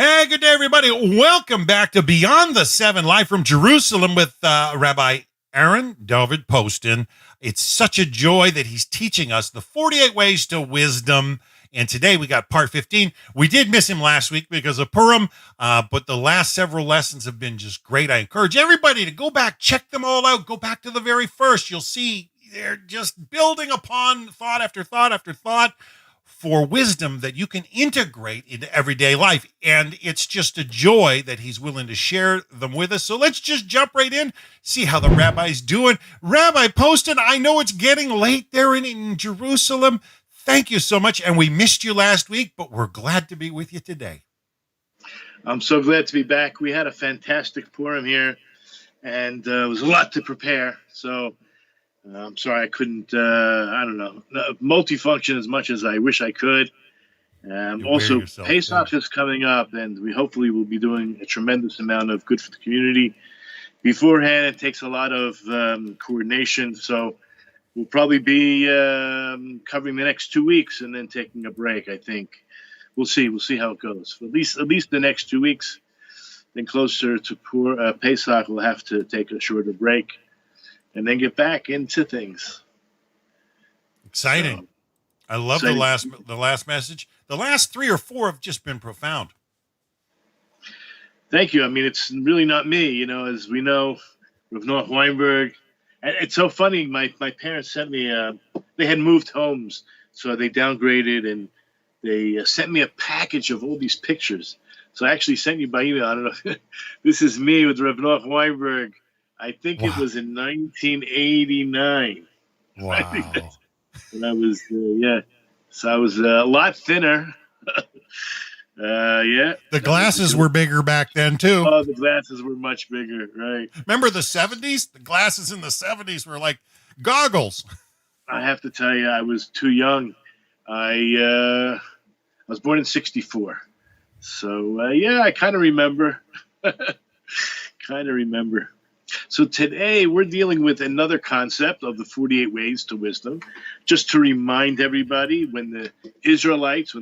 Hey, good day, everybody. Welcome back to Beyond the Seven, live from Jerusalem with Rabbi Aaron Dovid Poston. It's such a joy that he's teaching us the 48 ways to wisdom. And today we got part 15. We did miss him last week because of Purim, but the last several lessons have been just great. I encourage everybody to go back, check them all out, go back to the very first. You'll see they're just building upon thought after thought after thought for wisdom that you can integrate into everyday life. And it's just a joy that he's willing to share them with us. So let's just jump right in, see how the rabbi's doing. Rabbi Poston, I know it's getting late there in Jerusalem. Thank you so much. And we missed you last week, but we're glad to be with you today. I'm so glad to be back. We had a fantastic Purim here, and it was a lot to prepare. So I'm sorry I couldn't, multifunction as much as I wish I could. Also, Pesach is coming up, and we hopefully will be doing a tremendous amount of good for the community. Beforehand, it takes a lot of coordination, so we'll probably be covering the next 2 weeks and then taking a break, I think. We'll see how it goes. For at least the next 2 weeks. Then closer to Pesach, we'll have to take a shorter break and then get back into things. Exciting. I love the last message. The last 3 or 4 have just been profound. Thank you. I mean, it's really not me, as we know, with North Weinberg. And it's so funny. My parents sent me, they had moved homes, so they downgraded, and they sent me a package of all these pictures. So I actually sent you by email. I don't know. This is me with Rabbi North Weinberg. I think it was in 1989. Wow. I think that's when I was, So I was a lot thinner. The glasses were bigger back then, too. Oh, the glasses were much bigger, right. Remember the 70s? The glasses in the 70s were like goggles. I have to tell you, I was too young. I was born in 1964. So, I kind of remember. So today we're dealing with another concept of the 48 ways to wisdom. Just to remind everybody, when the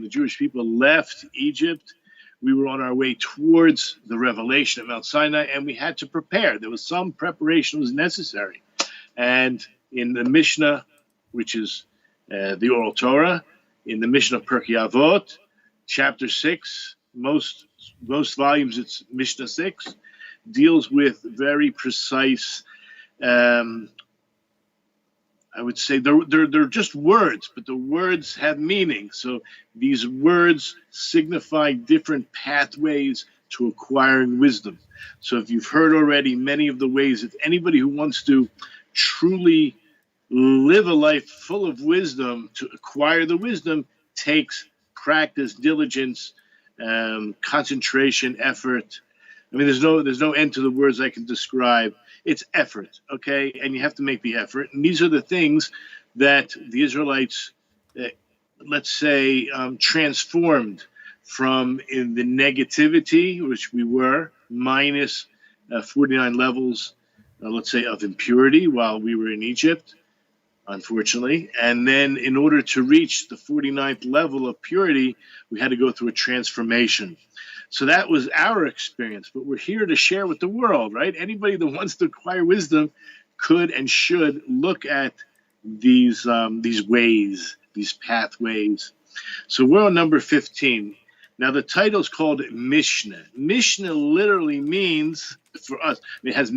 Jewish people left Egypt, we were on our way towards the revelation at Mount Sinai, and we had to prepare. There was some preparation was necessary. And in the Mishnah, which is the Oral Torah, in the Mishnah Pirkei Avot, chapter 6, most volumes it's Mishnah 6, deals with very precise, I would say they're just words, but the words have meaning. So these words signify different pathways to acquiring wisdom. So if you've heard already many of the ways, if anybody who wants to truly live a life full of wisdom, to acquire the wisdom takes practice, diligence, concentration, effort. I mean, there's no end to the words I can describe. It's effort, okay? And you have to make the effort. And these are the things that the Israelites, let's say, transformed from in the negativity, which we were, minus 49 levels, let's say, of impurity while we were in Egypt, unfortunately. And then in order to reach the 49th level of purity, we had to go through a transformation. So that was our experience, but we're here to share with the world, right? Anybody that wants to acquire wisdom could and should look at these ways, these pathways. So we're on number 15. Now the title is called Mishnah. Mishnah literally means, for us, it has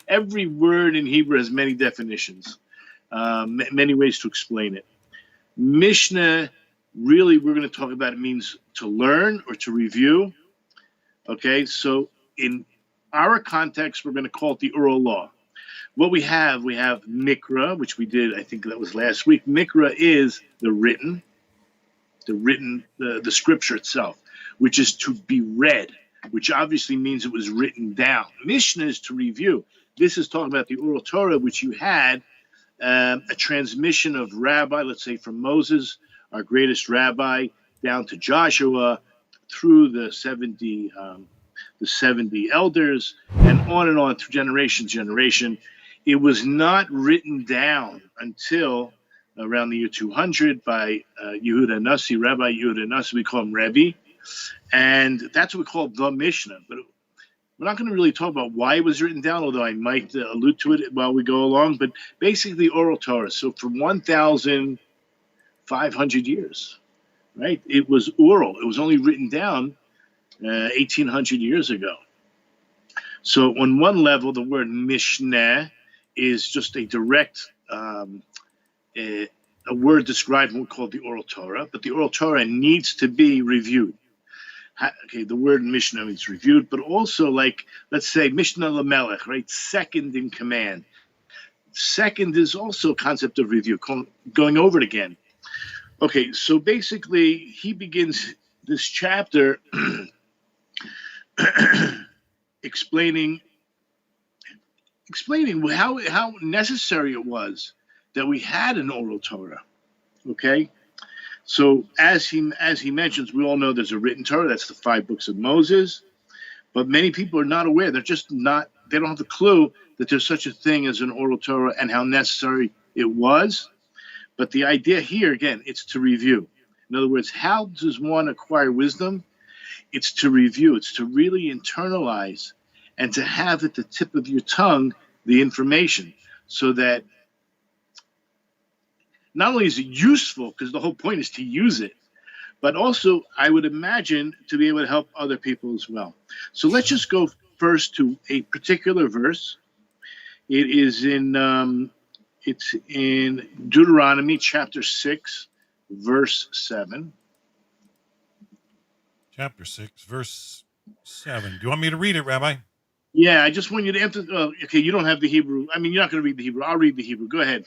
every word in Hebrew has many definitions, many ways to explain it. Mishnah, really, we're going to talk about, it means to learn or to review. Okay, so in our context, we're going to call it the oral law. What we have Mikra, which we did, I think that was last week. Mikra is the written, the scripture itself, which is to be read, which obviously means it was written down. Mishnah is to review. This is talking about the oral Torah, which you had a transmission of rabbi, let's say from Moses, our greatest rabbi, down to Joshua, through the 70 elders, and on through generation. It was not written down until around the year 200 by Yehuda Nasi, Rabbi Yehuda Nasi. We call him Rebbe. And that's what we call the Mishnah. But we're not going to really talk about why it was written down, although I might allude to it while we go along. But basically, oral Torah. So for 1,500 years, right? It was oral. It was only written down 1,800 years ago. So on one level, the word Mishnah is just a direct a word describing what we call the oral Torah, but the oral Torah needs to be reviewed. Okay, the word Mishnah means reviewed, but also, like, let's say Mishnah Lamelech, right? Second in command. Second is also a concept of review, going over it again. Okay, so basically he begins this chapter explaining how necessary it was that we had an oral Torah. Okay, so as he mentions, we all know there's a written Torah. That's the 5 books of Moses. But many people are not aware. They don't have the clue that there's such a thing as an oral Torah and how necessary it was. But the idea here, again, it's to review. In other words, how does one acquire wisdom? It's to review. It's to really internalize and to have at the tip of your tongue the information, so that not only is it useful, because the whole point is to use it, but also, I would imagine, to be able to help other people as well. So let's just go first to a particular verse. It is it's in Deuteronomy chapter 6, verse 7. Chapter 6, verse 7. Do you want me to read it, Rabbi? Yeah, I just want you to emphasize. Okay, you don't have the Hebrew. I mean, you're not going to read the Hebrew. I'll read the Hebrew. Go ahead.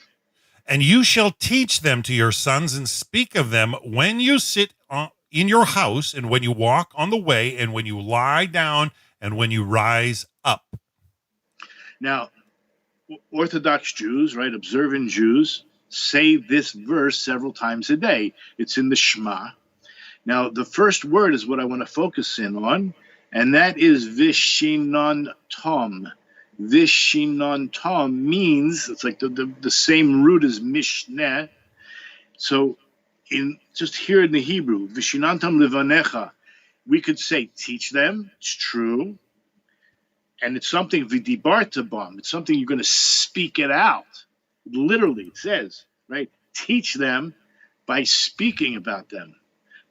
And you shall teach them to your sons and speak of them when you sit in your house and when you walk on the way and when you lie down and when you rise up. Now, Orthodox Jews, right, observant Jews, say this verse several times a day. It's in the Shema. Now, the first word is what I want to focus in on, and that is Vishinon Tom. Vishinon Tom means, it's like the same root as Mishneh. So just here in the Hebrew, Vishinon Tom Levanecha, we could say teach them. It's true. And it's something Vidibartabam. It's something you're going to speak it out. Literally, it says, right? Teach them by speaking about them.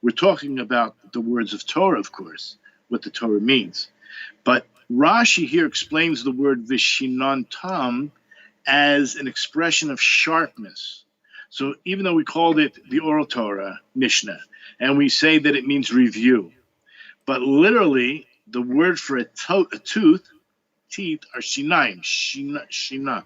We're talking about the words of Torah, of course, what the Torah means. But Rashi here explains the word Vishinon Tam as an expression of sharpness. So even though we called it the oral Torah, Mishnah, and we say that it means review, but literally the word for a tooth, teeth, are shinaim, shina.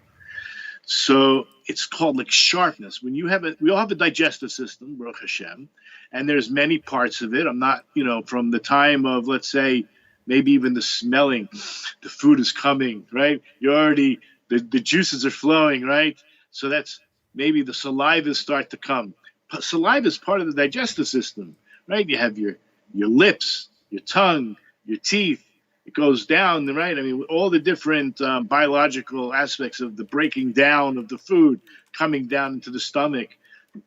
So it's called like sharpness. When you have we all have a digestive system, Baruch Hashem, and there's many parts of it. I'm not, from the time of, let's say, maybe even the smelling, the food is coming, right? You're already, the juices are flowing, right? So that's maybe the saliva start to come. Saliva is part of the digestive system, right? You have your lips, your tongue, your teeth. It goes down, right? I mean, all the different biological aspects of the breaking down of the food coming down into the stomach.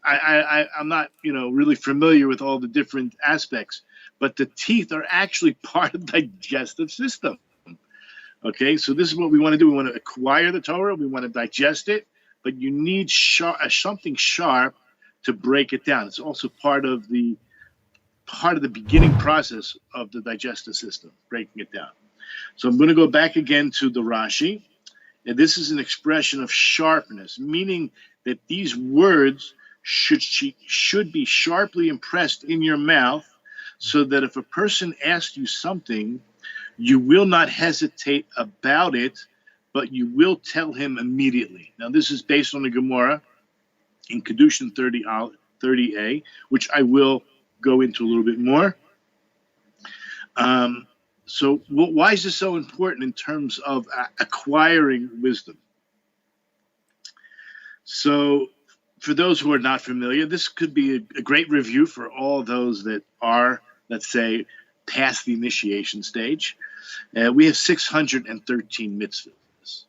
I'm not, really familiar with all the different aspects, but the teeth are actually part of the digestive system. Okay, so this is what we want to do. We want to acquire the Torah. We want to digest it, but you need something sharp to break it down. It's also part of the beginning process of the digestive system, breaking it down. So I'm going to go back again to the Rashi. And this is an expression of sharpness, meaning that these words should be sharply impressed in your mouth, so that if a person asks you something, you will not hesitate about it, but you will tell him immediately. Now, this is based on the Gemara in Kedushin 30a, which I will go into a little bit more. So why is this so important in terms of acquiring wisdom? So for those who are not familiar, this could be a great review for all those that are, let's say, past the initiation stage. We have 613 mitzvahs.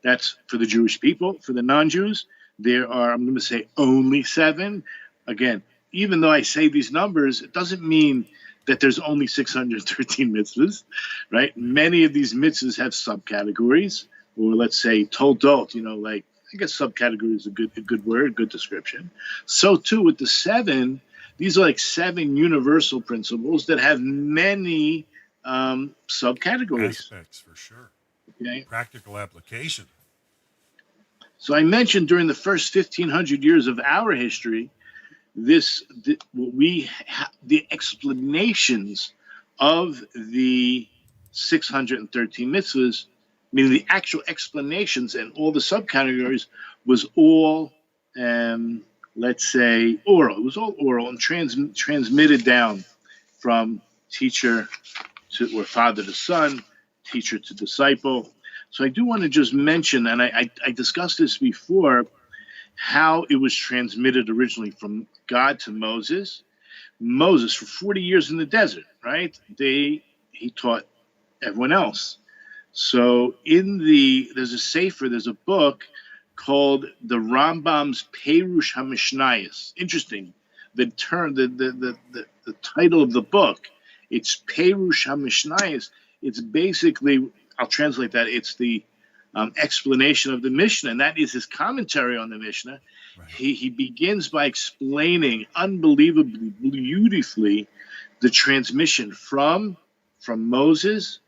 That's for the Jewish people. For the non-Jews, there are, I'm going to say, only 7. Again, even though I say these numbers, it doesn't mean that there's only 613 mitzvahs, right? Many of these mitzvahs have subcategories, or let's say toldot, like, I guess subcategory is a good word, good description. So too with the 7, these are like 7 universal principles that have many subcategories. Aspects, for sure. Okay. Practical application. So I mentioned during the first 1,500 years of our history, the explanations of the 613 mitzvahs, meaning the actual explanations and all the subcategories, was all, let's say, oral. It was all oral and transmitted down from teacher or father to son, teacher to disciple. So I do want to just mention, and I discussed this before, how it was transmitted originally from God to Moses. Moses, for 40 years in the desert, right? He taught everyone else. So there's a book called the Rambam's Perush HaMishnayos. Interesting. The title of the book, it's Perush HaMishnayos. It's basically, I'll translate that, it's the explanation of the Mishnah, and that is his commentary on the Mishnah. Right. He begins by explaining unbelievably beautifully the transmission from Moses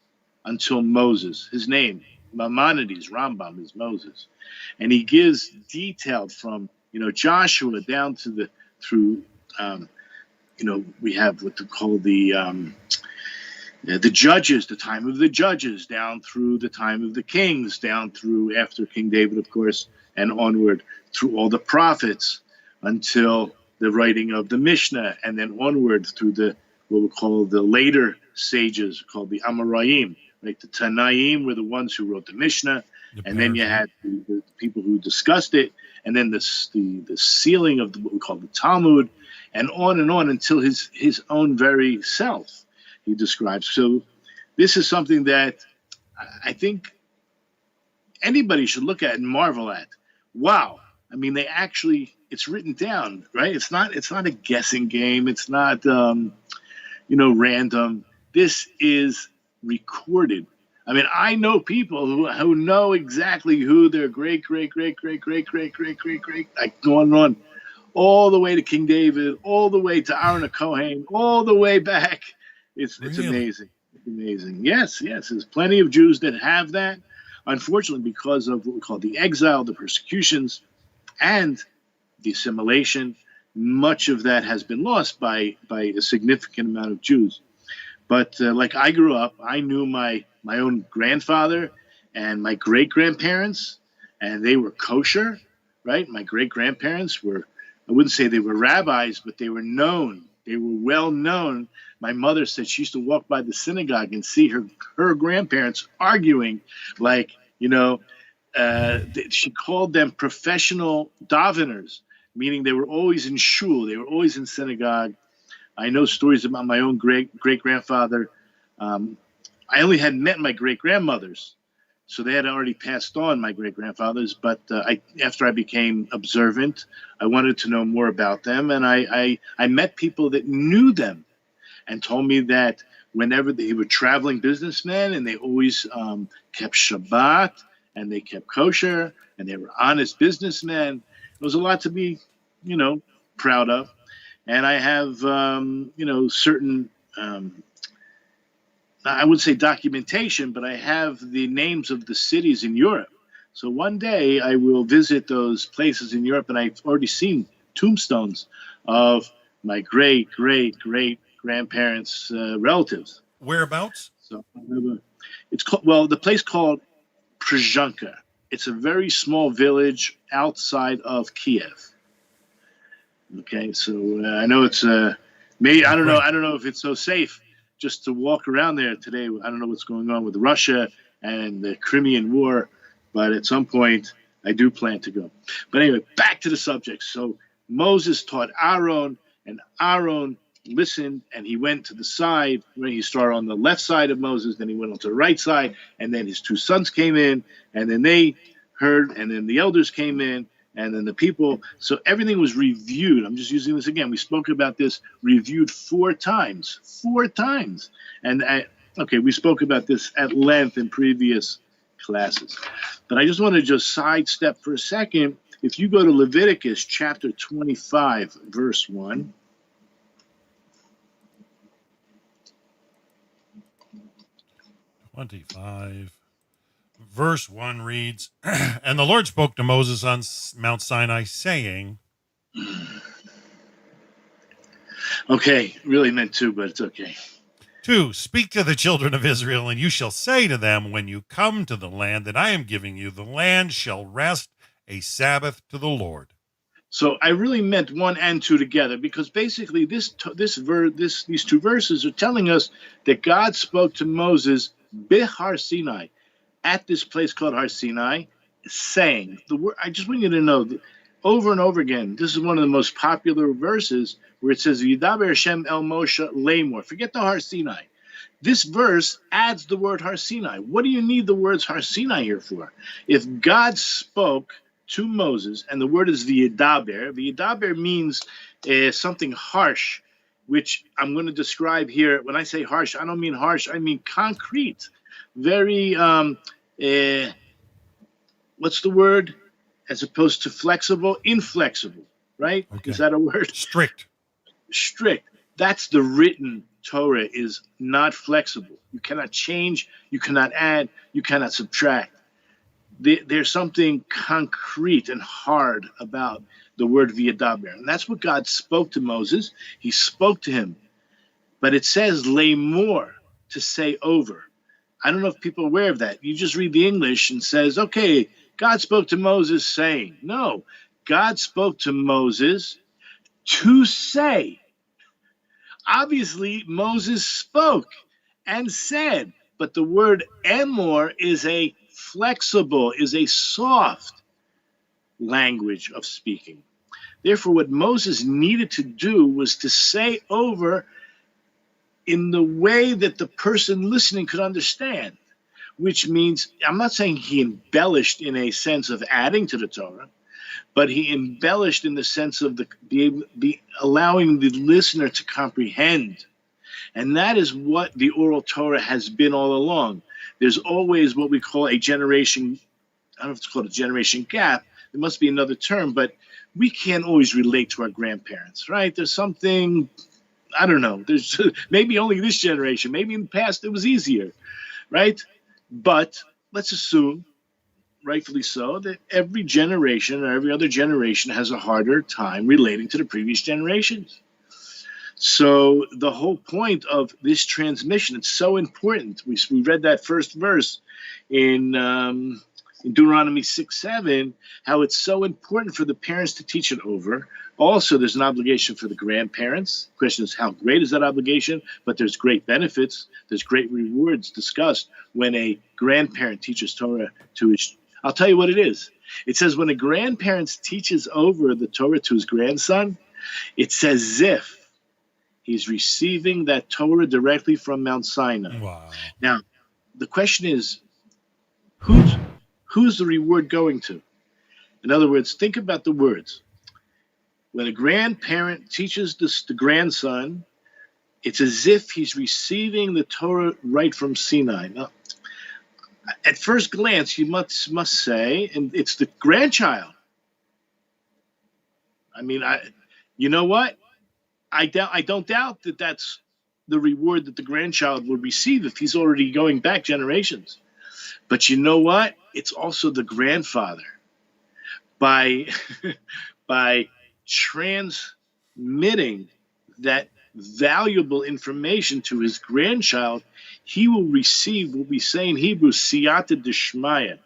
until Moses. His name, Maimonides, Rambam, is Moses, and he gives detailed from Joshua down to we have what they call the judges, the time of the judges, down through the time of the kings, down through after King David, of course, and onward through all the prophets until the writing of the Mishnah, and then onward through what we call the later sages, called the Amoraim. Right? The Tanaim were the ones who wrote the Mishnah, and then you had the people who discussed it, and then the sealing of what we call the Talmud, and on until his own very self. He describes. So this is something that I think anybody should look at and marvel at. Wow. I mean, it's written down, right? It's not a guessing game. It's not, random. This is recorded. I mean, I know people who know exactly who their great, like going on all the way to King David, all the way to Aaron Kohen, all the way back. It's amazing. It's amazing. Yes. There's plenty of Jews that have that. Unfortunately, because of what we call the exile, the persecutions, and the assimilation, much of that has been lost by a significant amount of Jews. But like I grew up, I knew my own grandfather and my great-grandparents, and they were kosher, right? My great-grandparents were, I wouldn't say they were rabbis, but they were known. They were well known. My mother said she used to walk by the synagogue and see her grandparents arguing, like, she called them professional daveners, meaning they were always in shul, they were always in synagogue. I know stories about my own great-grandfather. I only had met my great-grandmothers, so they had already passed on, my great-grandfathers, but after I became observant, I wanted to know more about them, and I met people that knew them and told me that whenever they were traveling businessmen, and they always kept Shabbat, and they kept kosher, and they were honest businessmen. It was a lot to be, proud of. And I have, certain, I wouldn't say documentation, but I have the names of the cities in Europe. So one day I will visit those places in Europe, and I've already seen tombstones of my great-grandparents' relatives. Whereabouts? So it's called, the place called Przyanka. It's a very small village outside of Kiev. Okay, so I know it's maybe I don't know if it's so safe just to walk around there today. I don't know what's going on with Russia and the Crimean War, but at some point I do plan to go. But anyway, back to the subject. So Moses taught Aaron, and Aaron listened, and he went to the side. He started on the left side of Moses, then he went on to the right side, and then his 2 sons came in, and then they heard, and then the elders came in, And then the people, so everything was reviewed. I'm just using this again. We spoke about this, reviewed 4 times. 4 times. And okay, we spoke about this at length in previous classes. But I just want to just sidestep for a second. If you go to Leviticus chapter 25, verse 1. Verse 1 reads, And the Lord spoke to Moses on Mount Sinai, saying, Okay, really meant to, but it's okay. 2, Speak to the children of Israel, and you shall say to them, when you come to the land that I am giving you, the land shall rest a Sabbath to the Lord. So I really meant 1 and 2 together, because basically these 2 verses are telling us that God spoke to Moses Bihar Sinai, at this place called Har Sinai, saying the word. I just want you to know that over and over again, this is one of the most popular verses where it says Yidaber Hashem el Moshe Lamor. Forget the Har Sinai. This verse adds the word Har Sinai. What do you need the words Har Sinai here for? If God spoke to Moses, and the word is V'yidaber means something harsh, which I'm going to describe here. When I say harsh, I don't mean harsh, I mean concrete. Very, what's the word? As opposed to flexible, inflexible, right? Okay. Is that a word? Strict. Strict. That's the written Torah, is not flexible. You cannot change, you cannot add, you cannot subtract. There's something concrete and hard about the word V'yidaber. And that's what God spoke to Moses. He spoke to him. But it says lamor, to say over. I don't know if people are aware of that. You just read the English and says, okay, God spoke to Moses saying. No, God spoke to Moses to say. Obviously, Moses spoke and said, but the word emor is a flexible, is a soft language of speaking. Therefore, what Moses needed to do was to say over in the way that the person listening could understand, which means, I'm not saying he embellished in a sense of adding to the Torah, but he embellished in the sense of allowing the listener to comprehend. And that is what the oral Torah has been all along. There's always what we call a generation, I don't know if it's called a generation gap. There must be another term, but we can't always relate to our grandparents, right? There's something, I don't know, there's maybe only this generation, maybe in the past it was easier, right? But let's assume, rightfully so, that every generation or every other generation has a harder time relating to the previous generations. So the whole point of this transmission, it's so important. We read that first verse in Deuteronomy 6:7, how it's so important for the parents to teach it over. Also, there's an obligation for the grandparents. The question is, how great is that obligation? But there's great benefits. There's great rewards discussed when a grandparent teaches Torah to his. I'll tell you what it is. It says when a grandparent teaches over the Torah to his grandson, it's as if he's receiving that Torah directly from Mount Sinai. Wow. Now, the question is, who's the reward going to? In other words, think about the words. When a grandparent teaches the grandson, it's as if he's receiving the Torah right from Sinai. Now, at first glance, you must say, and it's the grandchild. I mean, you know what? I don't doubt that that's the reward that the grandchild will receive if he's already going back generations. But you know what? It's also the grandfather. By transmitting that valuable information to his grandchild, he will receive what we say in Hebrew, siyata d'shmaya,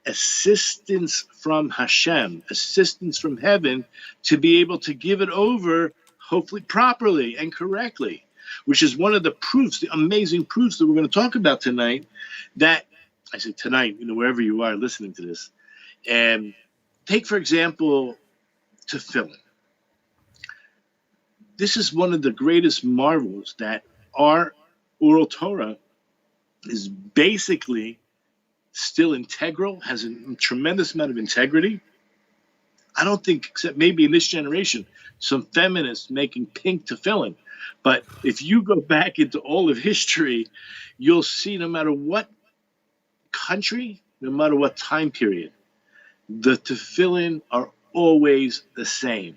assistance from Hashem, assistance from heaven, to be able to give it over, hopefully properly and correctly, which is one of the proofs, the amazing proofs that we're going to talk about tonight. That, I say tonight, wherever you are listening to this. And take, for example, tefillin. This is one of the greatest marvels, that our oral Torah is basically still integral, has a tremendous amount of integrity. I don't think, except maybe in this generation, some feminists making pink tefillin. But if you go back into all of history, you'll see no matter what country, no matter what time period, the tefillin are always the same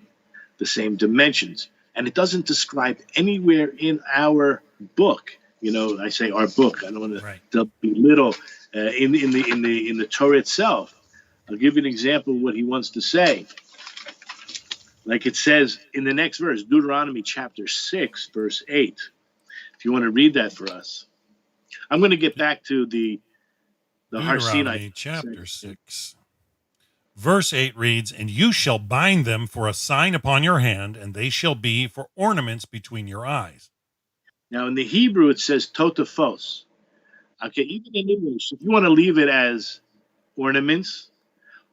dimensions. And it doesn't describe anywhere in our book. I say our book. I don't want to belittle in the Torah itself. I'll give you an example of what he wants to say. Like it says in the next verse, Deuteronomy chapter 6, verse 8. If you want to read that for us. I'm going to get back to the Har Sinai. Deuteronomy chapter 6. Verse 8 reads, "And you shall bind them for a sign upon your hand, and they shall be for ornaments between your eyes." Now, in the Hebrew, it says totafos. Okay, even in English, if you want to leave it as ornaments,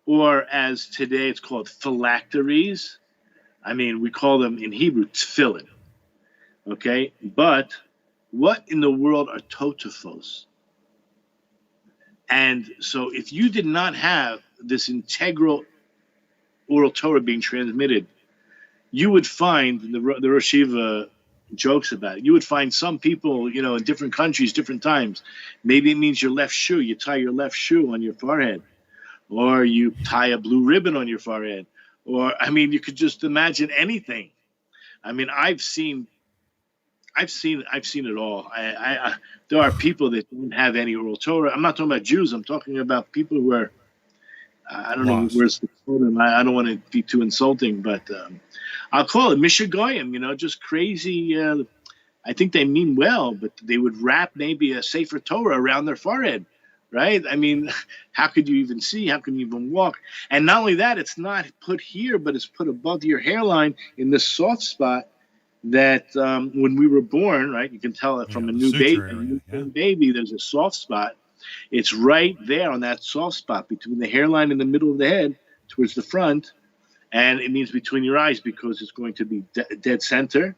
or as today it's called phylacteries, we call them in Hebrew tefillin. Okay, but what in the world are totafos? And so if you did not have this integral oral Torah being transmitted, you would find, the Rosh Yeshiva jokes about it, you would find some people, in different countries, different times, maybe it means your left shoe, you tie your left shoe on your forehead, or you tie a blue ribbon on your forehead, or, you could just imagine anything. I've seen it all. There are people that don't have any oral Torah. I'm not talking about Jews. I'm talking about people who are, I don't know where's the quote. I don't want to be too insulting, but I'll call it Mishagoyim, just crazy. I think they mean well, but they would wrap maybe a Sefer Torah around their forehead, right? How could you even see? How can you even walk? And not only that, it's not put here, but it's put above your hairline in the soft spot that when we were born, right, you can tell it from a new baby, there's a soft spot. It's right there on that soft spot between the hairline in the middle of the head towards the front, and it means between your eyes because it's going to be dead center.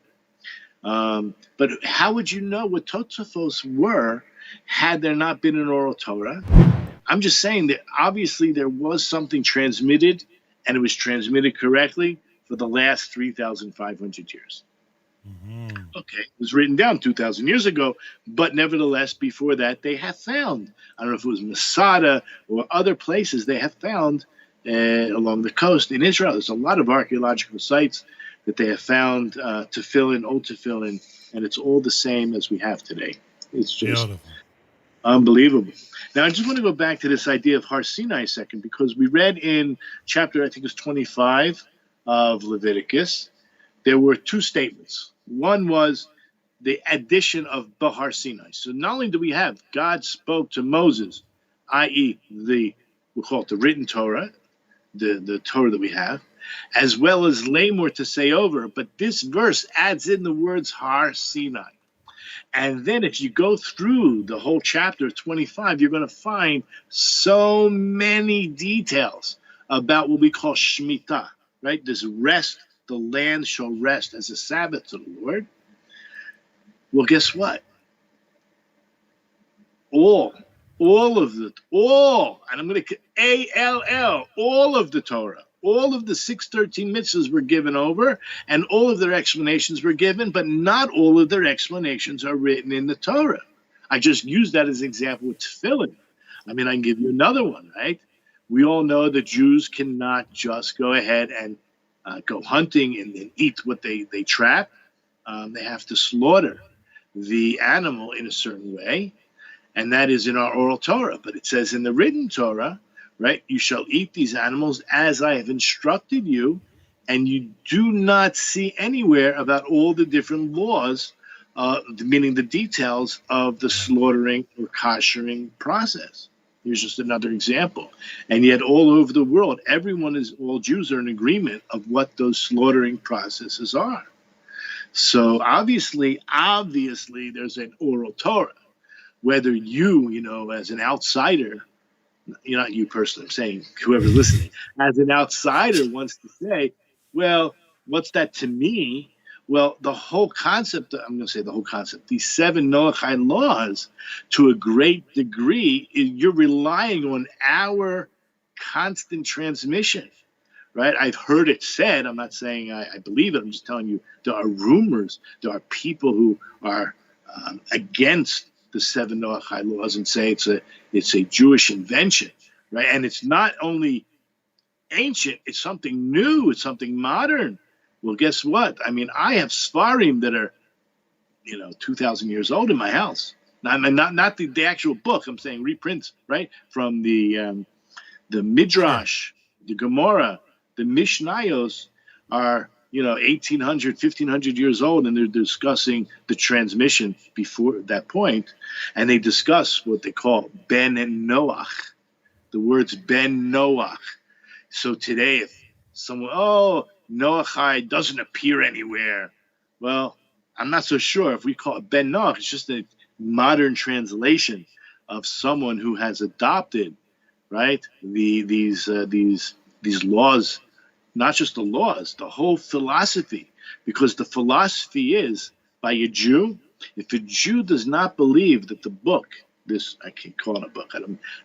But how would you know what Tosafos were had there not been an oral Torah? I'm just saying that obviously there was something transmitted, and it was transmitted correctly for the last 3,500 years. Mm-hmm. Okay, it was written down 2,000 years ago, but nevertheless, before that, they have found, I don't know if it was Masada or other places, they have found along the coast in Israel. There's a lot of archaeological sites that they have found tefillin, old tefillin, and it's all the same as we have today. It's just beautiful. Unbelievable. Now, I just want to go back to this idea of Har Sinai a second, because we read in chapter, I think it's 25 of Leviticus, there were two statements. One was the addition of Har Sinai. So not only do we have God spoke to Moses, i.e. we'll call it the written Torah, the Torah that we have, as well as Lamor to say over, but this verse adds in the words Har Sinai. And then if you go through the whole chapter 25, you're going to find so many details about what we call Shemitah, right? This rest. The land shall rest as a Sabbath to the Lord. Well, guess what? All of it, and I'm going to A-L-L, all of the Torah, all of the 613 mitzvahs were given over, and all of their explanations were given, but not all of their explanations are written in the Torah. I just used that as an example with tefillin. I can give you another one, right? We all know that Jews cannot just go ahead and go hunting and then eat what they trap. They have to slaughter the animal in a certain way, and that is in our oral Torah. But it says in the written Torah, right, you shall eat these animals as I have instructed you, and you do not see anywhere about all the different laws, meaning the details of the slaughtering or koshering process. Here's just another example. And yet all over the world, all Jews are in agreement of what those slaughtering processes are. So obviously, there's an oral Torah. Whether you, as an outsider, not you personally, I'm saying whoever's listening, as an outsider wants to say, well, what's that to me? Well, the whole concept, these 7 Noachide laws, to a great degree, you're relying on our constant transmission, right? I've heard it said. I'm not saying I believe it. I'm just telling you there are rumors. There are people who are against the seven Noachide laws and say it's a Jewish invention, right? And it's not only ancient, it's something new, it's something modern. Well, guess what? I mean, I have Sfarim that are 2,000 years old in my house. Not the actual book. I'm saying reprints, right, from the Midrash, the Gemara, the Mishnayos are 1,800, 1,500 years old, and they're discussing the transmission before that point, and they discuss what they call Ben and Noach, the words Ben Noach. So today, if someone, Noachide doesn't appear anywhere, well, I'm not so sure. If we call it Ben Noach, it's just a modern translation of someone who has adopted, right, these laws, not just the laws, the whole philosophy, because the philosophy is by a Jew. If a Jew does not believe that the book, this I can't call it a book,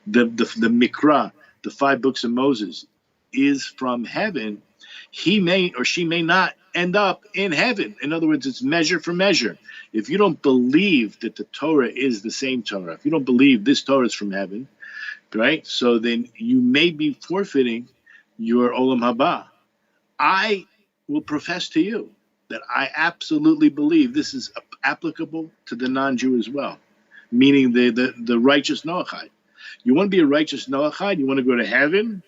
the Mikra, the 5 books of Moses, is from heaven, he may or she may not end up in heaven. In other words, it's measure for measure. If you don't believe that the Torah is the same Torah, if you don't believe this Torah is from heaven, right, so then you may be forfeiting your Olam Haba. I will profess to you that I absolutely believe this is applicable to the non-Jew as well, meaning the righteous Noachide. You want to be a righteous Noachide? You want to go to heaven?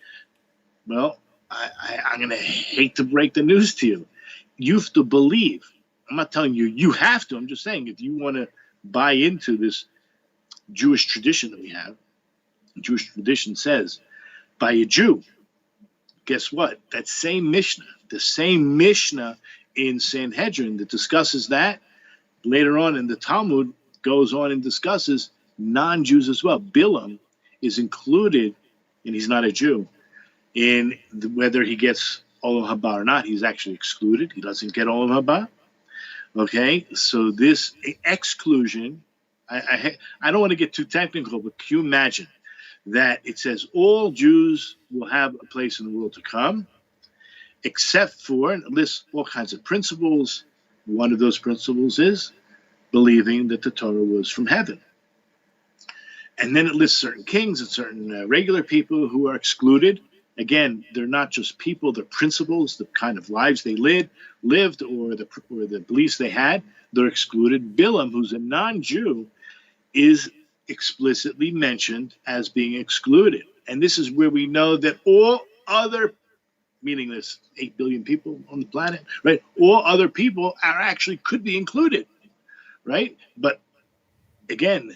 Well, I'm going to hate to break the news to you. You have to believe. I'm not telling you you have to. I'm just saying if you want to buy into this Jewish tradition that we have, Jewish tradition says, by a Jew, guess what? That same Mishnah, the same Mishnah in Sanhedrin that discusses that, later on in the Talmud goes on and discusses non-Jews as well. Bilam is included, and he's not a Jew, in whether he gets Olam Haba or not. He's actually excluded. He doesn't get Olam Haba. Okay, so this exclusion, I don't want to get too technical, but can you imagine that it says all Jews will have a place in the world to come, except for, and it lists all kinds of principles. One of those principles is believing that the Torah was from heaven. And then it lists certain kings and certain regular people who are excluded. Again, they're not just people, they're principles, the kind of lives they lived, or the beliefs they had. They're excluded. Bilam, who's a non-Jew, is explicitly mentioned as being excluded. And this is where we know that all other, meaning there's 8 billion people on the planet, right? All other people are actually could be included, right? But again,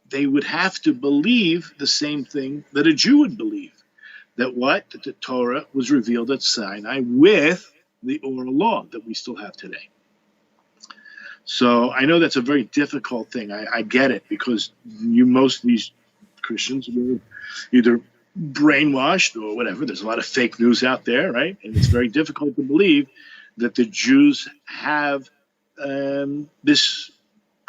they would have to believe the same thing that a Jew would believe. That the Torah was revealed at Sinai with the oral law that we still have today. So I know that's a very difficult thing. I get it, because most of these Christians were either brainwashed or whatever. There's a lot of fake news out there, right? And it's very difficult to believe that the Jews have this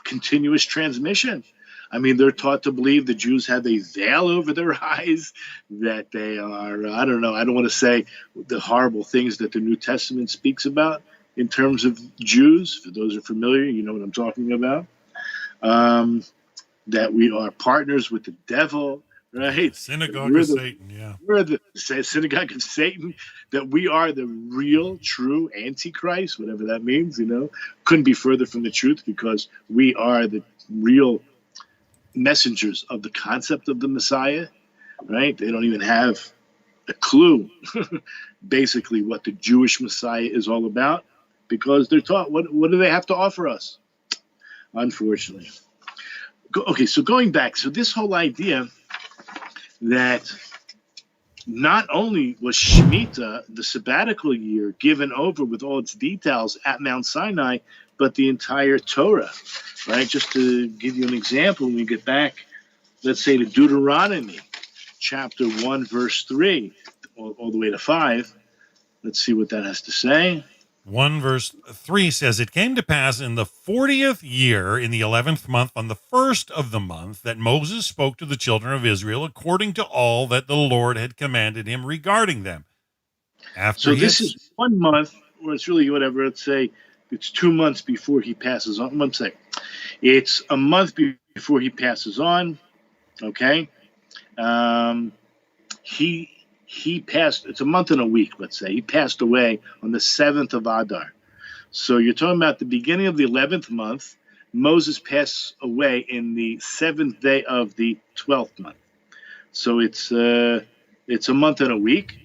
continuous transmission. I mean, they're taught to believe the Jews have a veil over their eyes, that they are, I don't know, I don't want to say the horrible things that the New Testament speaks about in terms of Jews. For those who are familiar, you know what I'm talking about. That we are partners with the devil, right? Synagogue of Satan, yeah. We're the synagogue of Satan, that we are the real, true Antichrist, whatever that means, Couldn't be further from the truth, because we are the real messengers of the concept of the Messiah, right? They don't even have a clue, basically, what the Jewish Messiah is all about, because they're taught, what do they have to offer us? Unfortunately. Okay, so going back, so this whole idea that not only was Shemitah, the sabbatical year, given over with all its details at Mount Sinai, but the entire Torah, right? Just to give you an example, when we get back, let's say to Deuteronomy, chapter 1, verse 3, all the way to 5. Let's see what that has to say. 1 verse 3 says, "It came to pass in the 40th year, in the 11th month, on the first of the month, that Moses spoke to the children of Israel according to all that the Lord had commanded him regarding them." After So he this hits. is 1 month, or it's really whatever. Let's say it's 2 months before he passes on. One second. It's a month before he passes on. Okay. Um, he passed. It's a month and a week. Let's say he passed away on the 7th of Adar. So you're talking about the beginning of the 11th month. Moses passed away in the 7th day of the 12th month. So it's a month and a week.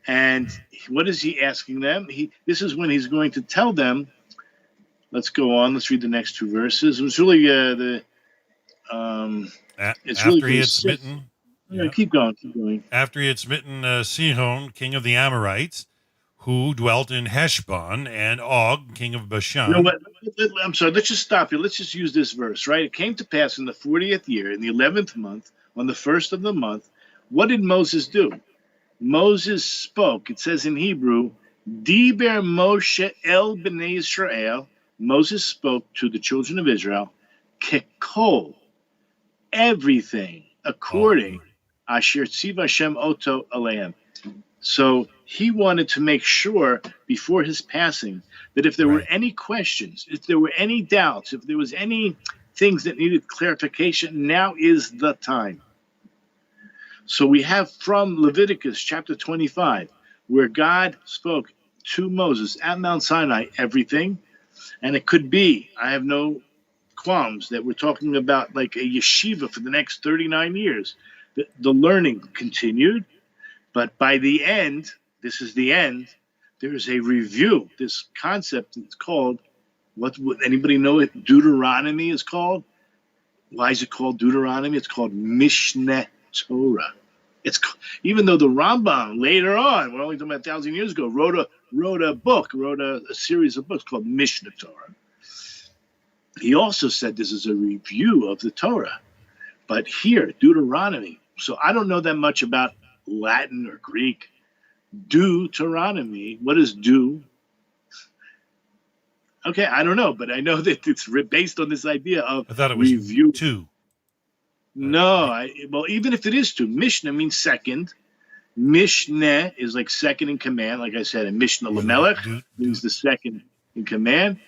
And what is he asking them? This is when he's going to tell them. Let's go on. Let's read the next two verses. It was really it's really After he had six. smitten. Yeah, Yeah. keep going, keep going. After he had smitten Sihon, king of the Amorites, who dwelt in Heshbon, and Og, king of You know Bashan. what? I'm sorry. Let's just stop here. Let's just use this verse, right? It came to pass in the 40th year, in the 11th month, on the first of the month. What did Moses do? Moses spoke. It says in Hebrew, Diber Moshe el bnei Israel. Moses spoke to the children of Israel, Kekol, everything according Asher Tziv Hashem Oto Aleim. So he wanted to make sure before his passing that if there were any questions, if there were any doubts, if there was any things that needed clarification, now is the time. So we have from Leviticus chapter 25, where God spoke to Moses at Mount Sinai everything. And it could be, I have no qualms, that we're talking about like a yeshiva for the next 39 years. The learning continued. But by the end, this is the end, there is a review. This concept is called, what would anybody know it Deuteronomy is called? Why is it called Deuteronomy? It's called Mishneh Torah. It's even though the Rambam later on, we're only talking about 1,000 years ago, wrote a series of books called Mishneh Torah. He also said this is a review of the Torah. But here, Deuteronomy. So I don't know that much about Latin or Greek. Deuteronomy. What is do? Okay, I don't know, but I know that it's based on this idea of I thought it was review. two. No, well, even if it is two, Mishnah means second. Mishneh is like second in command, like I said, and Mishnah Lamelech means the second in command.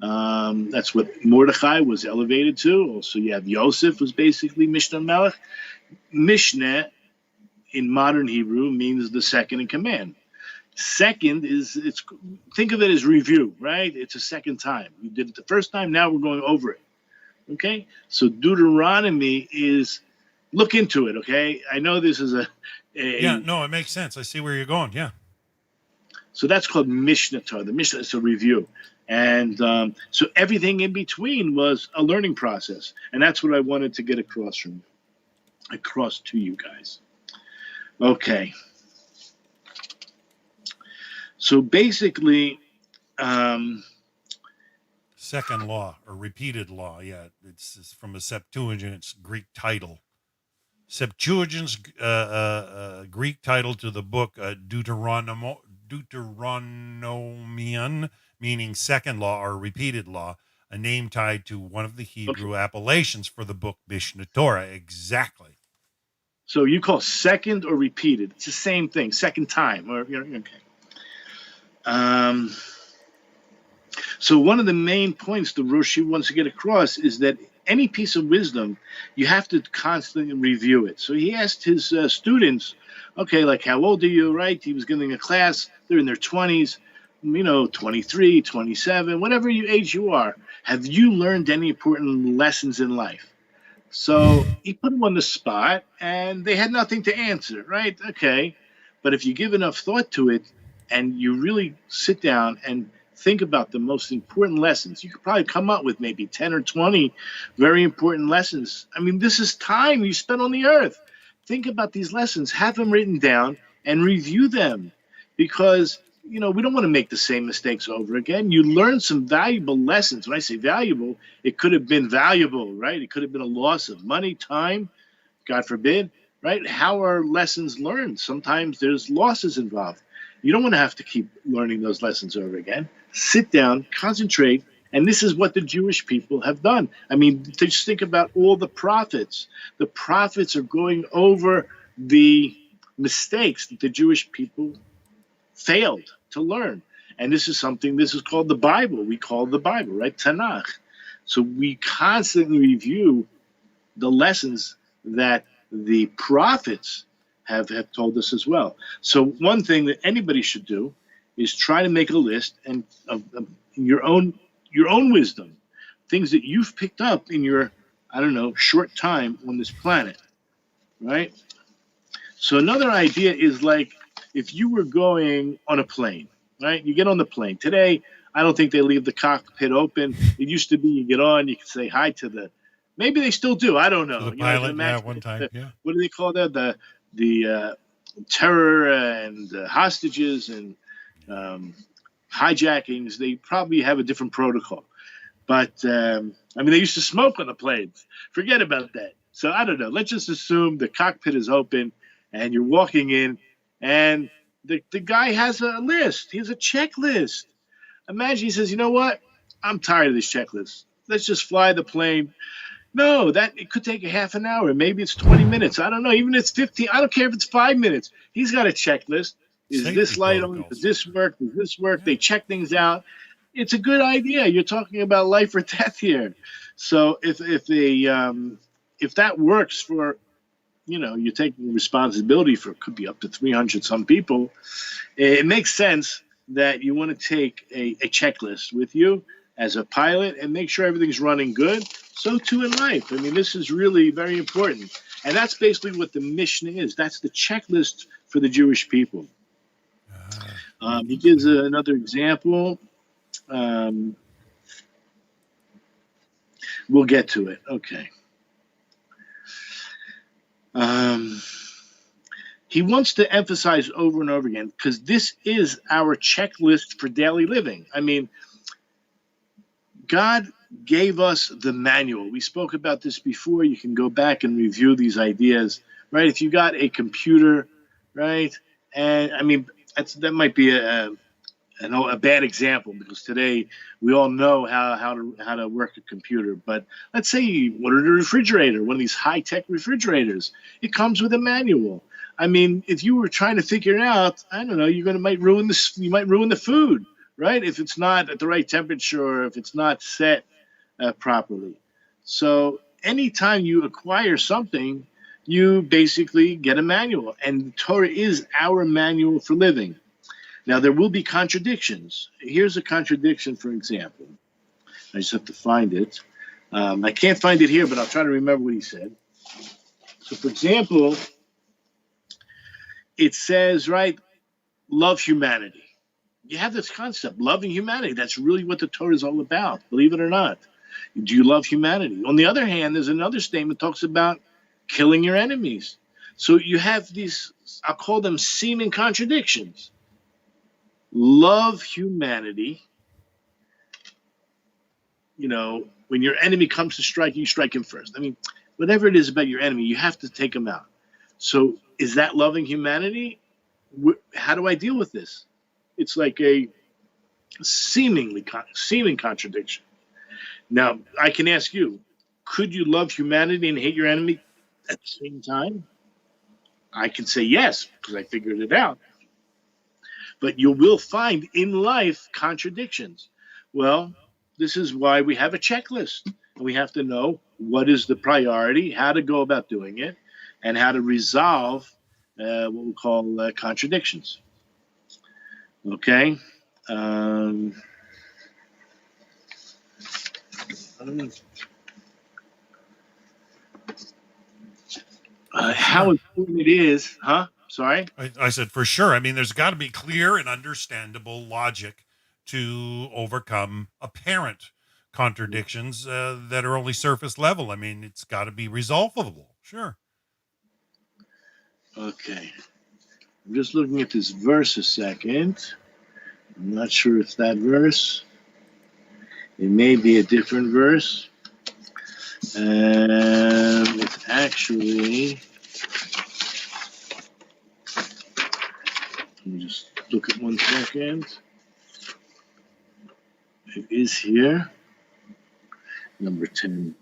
That's what Mordechai was elevated to. Also, you have Yosef was basically Mishnah Melech. Mishneh in modern Hebrew means the second in command. Second it's think of it as review, right? It's a second time. We did it the first time, now we're going over it. Okay? So Deuteronomy is, look into it, okay? I know this is Yeah, no, it makes sense. I see where you're going, yeah. So that's called Mishneh Torah. The Mishnah is a review. And so everything in between was a learning process. And that's what I wanted to get across to you guys. Okay. So basically, second law or repeated law, yeah. It's from a Septuagint's Greek title. Septuagint's Greek title to the book Deuteronomion, meaning second law or repeated law, a name tied to one of the Hebrew appellations for the book Mishneh Torah. Exactly. So you call second or repeated? It's the same thing, second time. Or okay. So one of the main points the Roshi wants to get across is that any piece of wisdom, you have to constantly review it. So he asked his students, okay, like how old are you, right? He was giving a class. They're in their 20s, 23, 27, whatever age you are. Have you learned any important lessons in life? So he put them on the spot, and they had nothing to answer, right? Okay. But if you give enough thought to it, and you really sit down and think about the most important lessons, you could probably come up with maybe 10 or 20 very important lessons. I mean, this is time you spent on the earth. Think about these lessons, have them written down, and review them. Because, we don't want to make the same mistakes over again. You learn some valuable lessons. When I say valuable, it could have been valuable, right? It could have been a loss of money, time, God forbid, right? How are lessons learned? Sometimes there's losses involved. You don't want to have to keep learning those lessons over again. Sit down, concentrate, and this is what the Jewish people have done. I mean, just think about all the prophets. The prophets are going over the mistakes that the Jewish people failed to learn. And this is called the Bible. We call it the Bible, right? Tanakh. So we constantly review the lessons that the prophets have told us as well. So one thing that anybody should do is try to make a list and of your own wisdom, things that you've picked up in your, I don't know, short time on this planet, right? So another idea is like if you were going on a plane, right? You get on the plane. Today, I don't think they leave the cockpit open. It used to be you get on, you can say hi to the, maybe they still do. I don't know. The pilot, one time, yeah. What do they call that? The terror and hostages and hijackings. They probably have a different protocol. But, I mean, they used to smoke on the planes. Forget about that. So I don't know. Let's just assume the cockpit is open and you're walking in and the guy has a list. He has a checklist. Imagine he says, you know what? I'm tired of this checklist. Let's just fly the plane. No, it could take a half an hour. Maybe it's 20 minutes. I don't know. Even if it's 15. I don't care if it's 5 minutes. He's got a checklist. Is Safety this light on? protocols. Does this work? Does this work? Yeah. They check things out. It's a good idea. You're talking about life or death here. So if that works for, you're taking responsibility for, it could be up to 300 some people, it makes sense that you want to take a checklist with you as a pilot and make sure everything's running good. So too in life. I mean, this is really very important. And that's basically what the mission is. That's the checklist for the Jewish people. He gives another example. We'll get to it. Okay. He wants to emphasize over and over again, because this is our checklist for daily living. I mean, God gave us the manual. We spoke about this before. You can go back and review these ideas, right? If you got a computer, right? And I mean, that might be a bad example, because today we all know how to work a computer. But let's say you ordered a refrigerator, one of these high-tech refrigerators. It comes with a manual. I mean, if you were trying to figure it out, I don't know, you might ruin the food, right? If it's not at the right temperature, or if it's not set properly. So anytime you acquire something, you basically get a manual, and the Torah is our manual for living. Now, there will be contradictions. Here's a contradiction, for example. I just have to find it. I can't find it here, but I'll try to remember what he said. So, for example, it says, right, love humanity. You have this concept, loving humanity. That's really what the Torah is all about, believe it or not. Do you love humanity? On the other hand, there's another statement that talks about killing your enemies. So you have these, I'll call them seeming contradictions. Love humanity. When your enemy comes to strike you, strike him first. I mean, whatever it is about your enemy, you have to take him out. So is that loving humanity? How do I deal with this? It's like a seeming contradiction. Now, I can ask you, could you love humanity and hate your enemy at the same time? I can say yes, because I figured it out. But you will find in life contradictions. Well, this is why we have a checklist. We have to know what is the priority, how to go about doing it, and how to resolve what we call contradictions. Okay? How important it is, huh? Sorry? I said for sure. I mean, there's got to be clear and understandable logic to overcome apparent contradictions that are only surface level. I mean, it's got to be resolvable. Sure. Okay. I'm just looking at this verse a second. I'm not sure it's that verse. It may be a different verse. It's actually... Let me just look at 1 second. It is here. Number 10.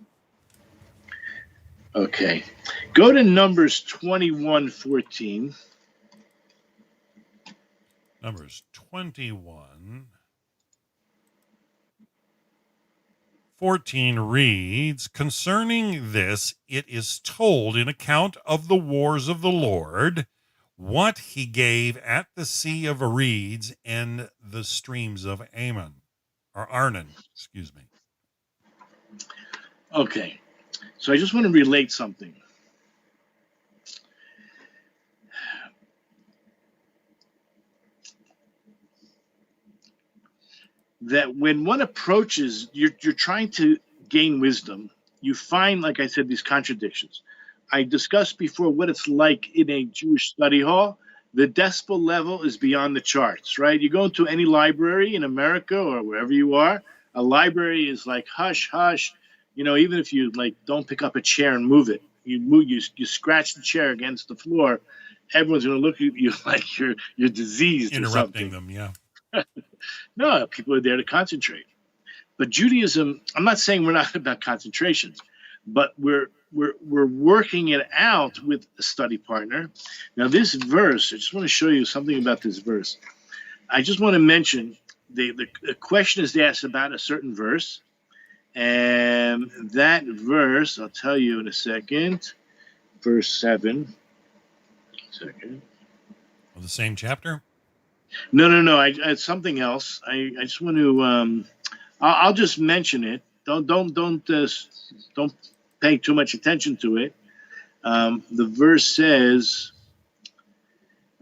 Okay. Go to Numbers 21:14. Numbers 21:14 reads, "Concerning this, it is told in account of the wars of the Lord, what he gave at the sea of reeds and the streams of Arnon, excuse me." Okay, so I just want to relate something. That when one approaches, you're trying to gain wisdom, you find, like I said, these contradictions. I discussed before what it's like in a Jewish study hall. The decibel level is beyond the charts, right? You go into any library in America or wherever you are, a library is like hush, hush. You know, even if you like don't pick up a chair and move it, you scratch the chair against the floor, everyone's going to look at you like you're diseased or Interrupting something. them, yeah. No, people are there to concentrate. But Judaism, I'm not saying we're not about concentration, but we're working it out with a study partner. Now, this verse, I just want to show you something about this verse. I just want to mention the question is asked about a certain verse, and that verse, I'll tell you in a second, verse 7. Second. Of the same chapter? No. It's something else. I just want to. I'll just mention it. Don't pay too much attention to it. The verse says,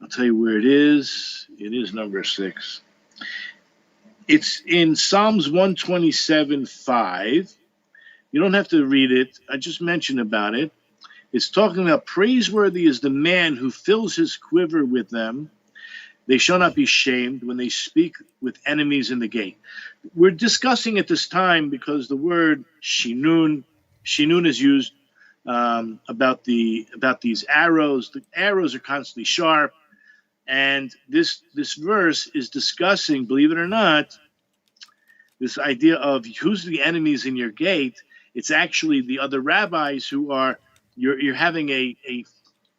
I'll tell you where it is. It is number 6. It's in Psalms 127:5. You don't have to read it. I just mentioned about it. It's talking about praiseworthy is the man who fills his quiver with them. They shall not be shamed when they speak with enemies in the gate. We're discussing at this time because the word shinun is used about these arrows. The arrows are constantly sharp, and this verse is discussing, believe it or not, this idea of who's the enemies in your gate. It's actually the other rabbis who are you're having a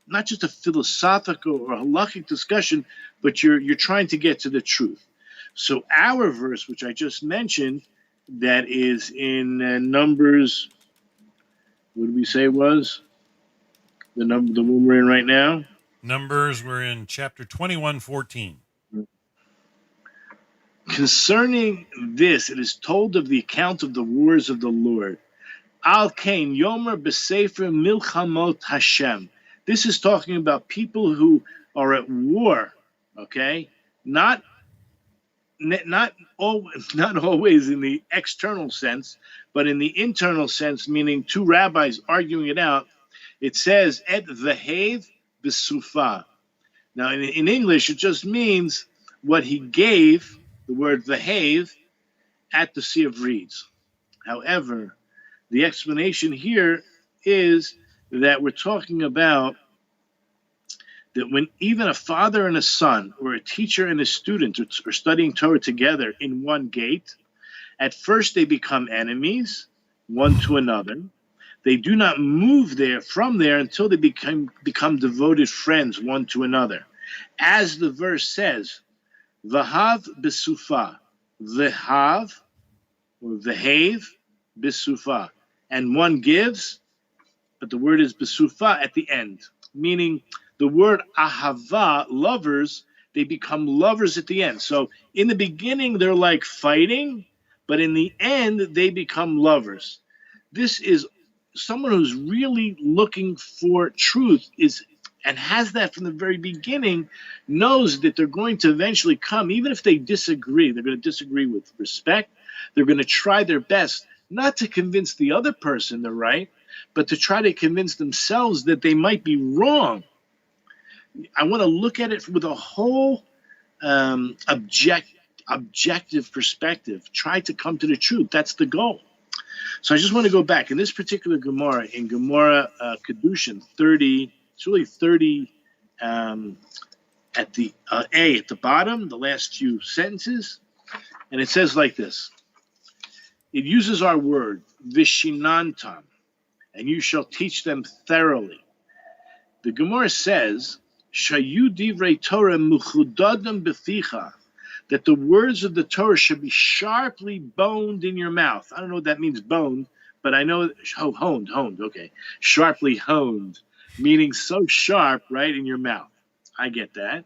not just a philosophical or halakhic discussion, but you're trying to get to the truth. So our verse, which I just mentioned, that is in Numbers, what did we say it was? The one we're in right now? Numbers, we're in chapter 21:14. Concerning this, it is told of the account of the wars of the Lord. Al Kain Yomer B'Sefer Milchamot Hashem. This is talking about people who are at war, okay? Not always in the external sense, but in the internal sense, meaning two rabbis arguing it out. It says, Et Vehev B'Sufa. Now, in English, it just means what he gave, the word Vehev, at the Sea of Reeds. However, the explanation here is that we're talking about that when even a father and a son, or a teacher and a student are studying Torah together in one gate, at first they become enemies, one to another. They do not move from there until they become devoted friends, one to another. As the verse says, Vahav B'Sufa, Vehav, or Vehav B'Sufa. And one gives, but the word is B'Sufa at the end, meaning the word ahava, lovers, they become lovers at the end. So in the beginning, they're like fighting, but in the end, they become lovers. This is someone who's really looking for truth and has that from the very beginning, knows that they're going to eventually come, even if they disagree. They're going to disagree with respect. They're going to try their best not to convince the other person they're right, but to try to convince themselves that they might be wrong. I want to look at it with a whole objective perspective. Try to come to the truth. That's the goal. So I just want to go back. In this particular Gemara, in Gemara Kedushin 30, it's really 30 at the A at the bottom, the last few sentences. And it says like this. It uses our word, vishinantam, and you shall teach them thoroughly. The Gemara says, Shayu divrei Torah muchudadam beficha, that the words of the Torah should be sharply boned in your mouth. I don't know what that means, boned, but I know, honed, okay. Sharply honed, meaning so sharp, right, in your mouth. I get that.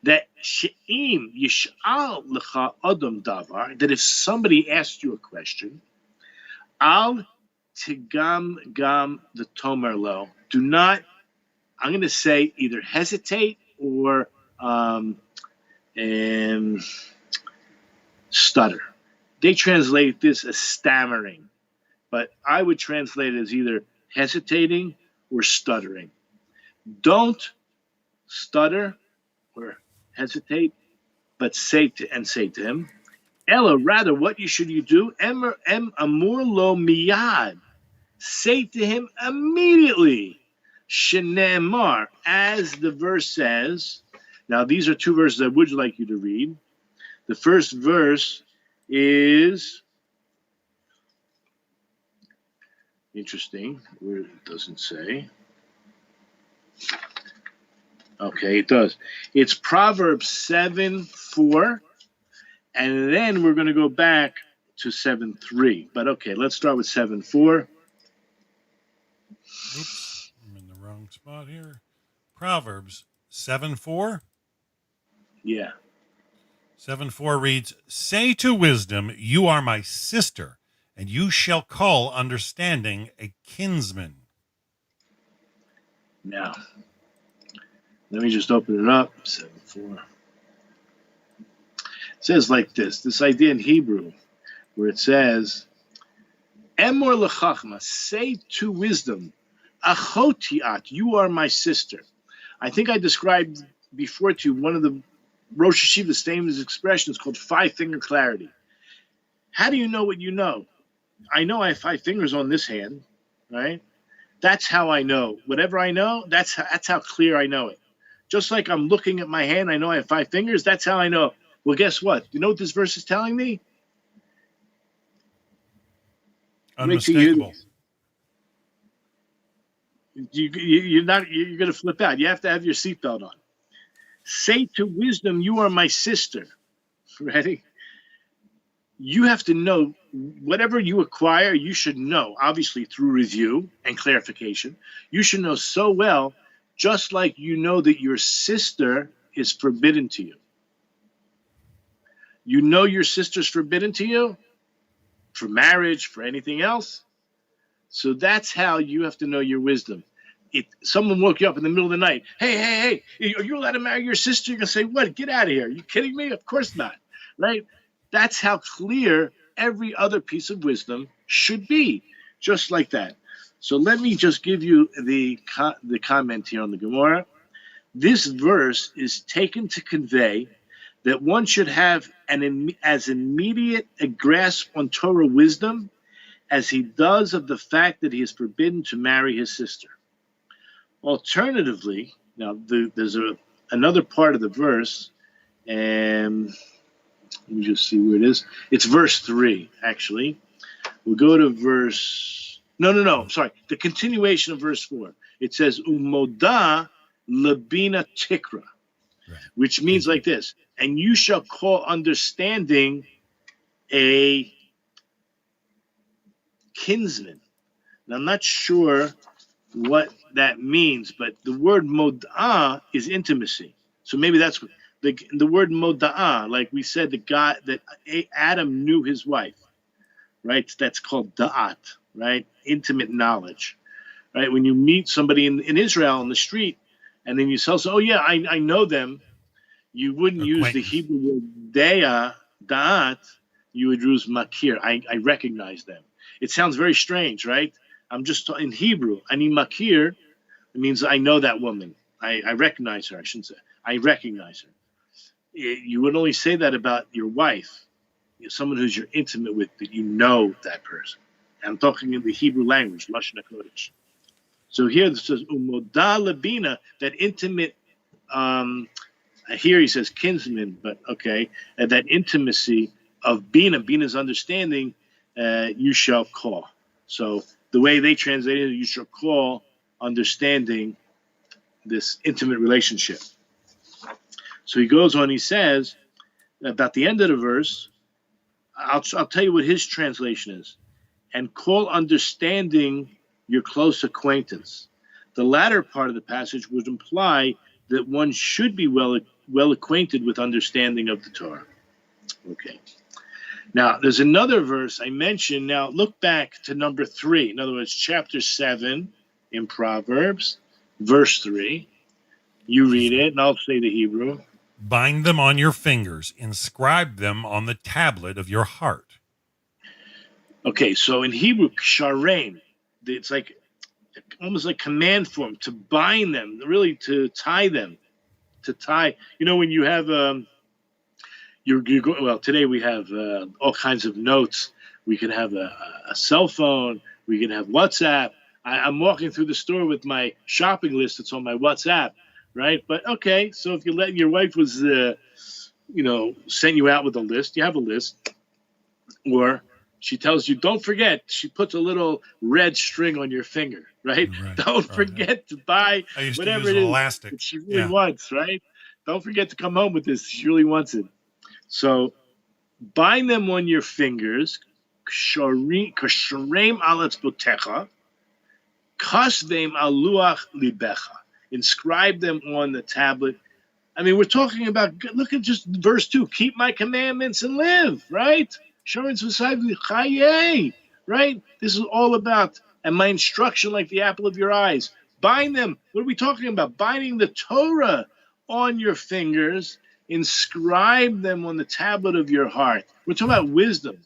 That she'im yish'al lecha adam davar, that if somebody asks you a question, al tigam gam the tomer lo, do not, I'm going to say either hesitate or stutter. They translate this as stammering, but I would translate it as either hesitating or stuttering. Don't stutter or hesitate, but say to him, Ella, rather, what you do? Em amur lo miyad. Say to him immediately. Shenemar, as the verse says. Now, these are two verses I would like you to read. The first verse is interesting, where it doesn't say. Okay, it does. It's Proverbs 7:4, and then we're going to go back to 7:3. But okay, let's start with 7:4. Oops, I'm in the wrong spot here. Proverbs 7:4. Yeah. 7:4 reads, "Say to wisdom, you are my sister, and you shall call understanding a kinsman." Now, let me just open it up. 7:4. It says like this idea in Hebrew, where it says, Emor lechachma, say to wisdom, achotiat, you are my sister. I think I described before to you one of the Rosh Hashiva's famous expressions called five-finger clarity. How do you know what you know? I know I have 5 fingers on this hand, right? That's how I know. Whatever I know, that's how clear I know it. Just like I'm looking at my hand, I know I have 5 fingers, that's how I know. Well, guess what? You know what this verse is telling me? Unmistakable. You're going to flip out. You have to have your seatbelt on. Say to wisdom, you are my sister. Ready? You have to know whatever you acquire, you should know, obviously through review and clarification. You should know so well, just like you know that your sister is forbidden to you. You know your sister's forbidden to you for marriage, for anything else. So that's how you have to know your wisdom. Someone woke you up in the middle of the night. Hey, are you allowed to marry your sister? You're going to say, what? Get out of here. Are you kidding me? Of course not. Right? That's how clear every other piece of wisdom should be. Just like that. So let me just give you the comment here on the Gemara. This verse is taken to convey that one should have as immediate a grasp on Torah wisdom as he does of the fact that he is forbidden to marry his sister. Alternatively, now there's another part of the verse, and let me just see where it is. It's verse 3, actually. We'll go to verse... No, sorry. The continuation of verse 4. It says, Umoda labina tikra, right, which means like this, and you shall call understanding a kinsman. Now, I'm not sure what that means, but the word moda'ah is intimacy. So maybe that's what the word moda'ah, like we said, the guy that Adam knew his wife, right? That's called da'at, right? Intimate knowledge, right? When you meet somebody in Israel on the street, and then you tell them, oh yeah, I know them, you wouldn't use the Hebrew word da'at, you would use makir. I recognize them. It sounds very strange, right? I'm just in Hebrew. Ani makir, it means I know that woman. I recognize her. I shouldn't say I recognize her. You would only say that about your wife, someone who's you're intimate with, that you know that person. And I'm talking in the Hebrew language, Lashon HaKodesh. So here it says umoda labina, that intimate. Here he says kinsman, but okay, that intimacy of Bina's understanding, you shall call. So the way they translate it, you shall call understanding this intimate relationship. So he goes on, he says, about the end of the verse, I'll tell you what his translation is. And call understanding your close acquaintance. The latter part of the passage would imply that one should be well acquainted with understanding of the Torah. Okay. Now, there's another verse I mentioned. Now, look back to number 3. In other words, chapter 7 in Proverbs, verse 3. You read it, and I'll say the Hebrew. Bind them on your fingers, inscribe them on the tablet of your heart. Okay, so in Hebrew, ksharein, it's like almost like command form, to bind them, really to tie them, to tie. You know, when you have, well, today we have all kinds of notes. We can have a cell phone. We can have WhatsApp. I'm walking through the store with my shopping list that's on my WhatsApp, right? But okay, so if your wife was, sent you out with a list, you have a list, or she tells you, don't forget, she puts a little red string on your finger, right? Don't forget to buy whatever it is elastic that she really wants, right? Don't forget to come home with this. She really wants it. So bind them on your fingers, kashareim alatz botecha, kasveim aluach libecha. Inscribe them on the tablet. I mean, we're talking about, look at just verse 2, keep my commandments and live, right? Right? This is all about, and my instruction like the apple of your eyes. Bind them. What are we talking about? Binding the Torah on your fingers, inscribe them on the tablet of your heart. We're talking about wisdom.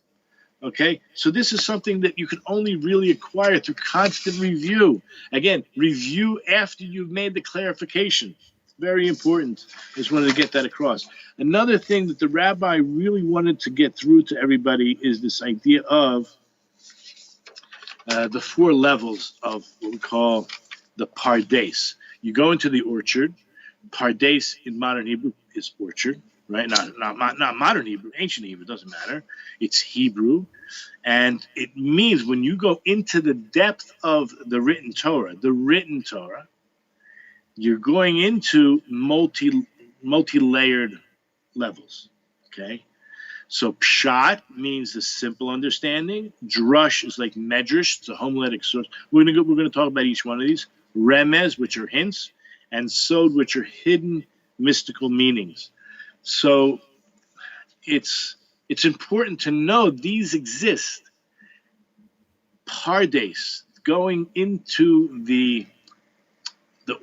Okay? So this is something that you can only really acquire through constant review. Again, review after you've made the clarification. Very important. I just wanted to get that across. Another thing that the rabbi really wanted to get through to everybody is this idea of the 4 levels of what we call the pardes. You go into the orchard. Pardes in modern Hebrew is orchard, right? Not modern Hebrew, ancient Hebrew, doesn't matter. It's Hebrew. And it means when you go into the depth of the written Torah, you're going into multi-layered levels, okay? So pshat means the simple understanding. Drush is like medrash, it's a homiletic source. We're gonna talk about each one of these. Remez, which are hints, and sod, which are hidden mystical meanings. So it's important to know these exist. Pardes, going into the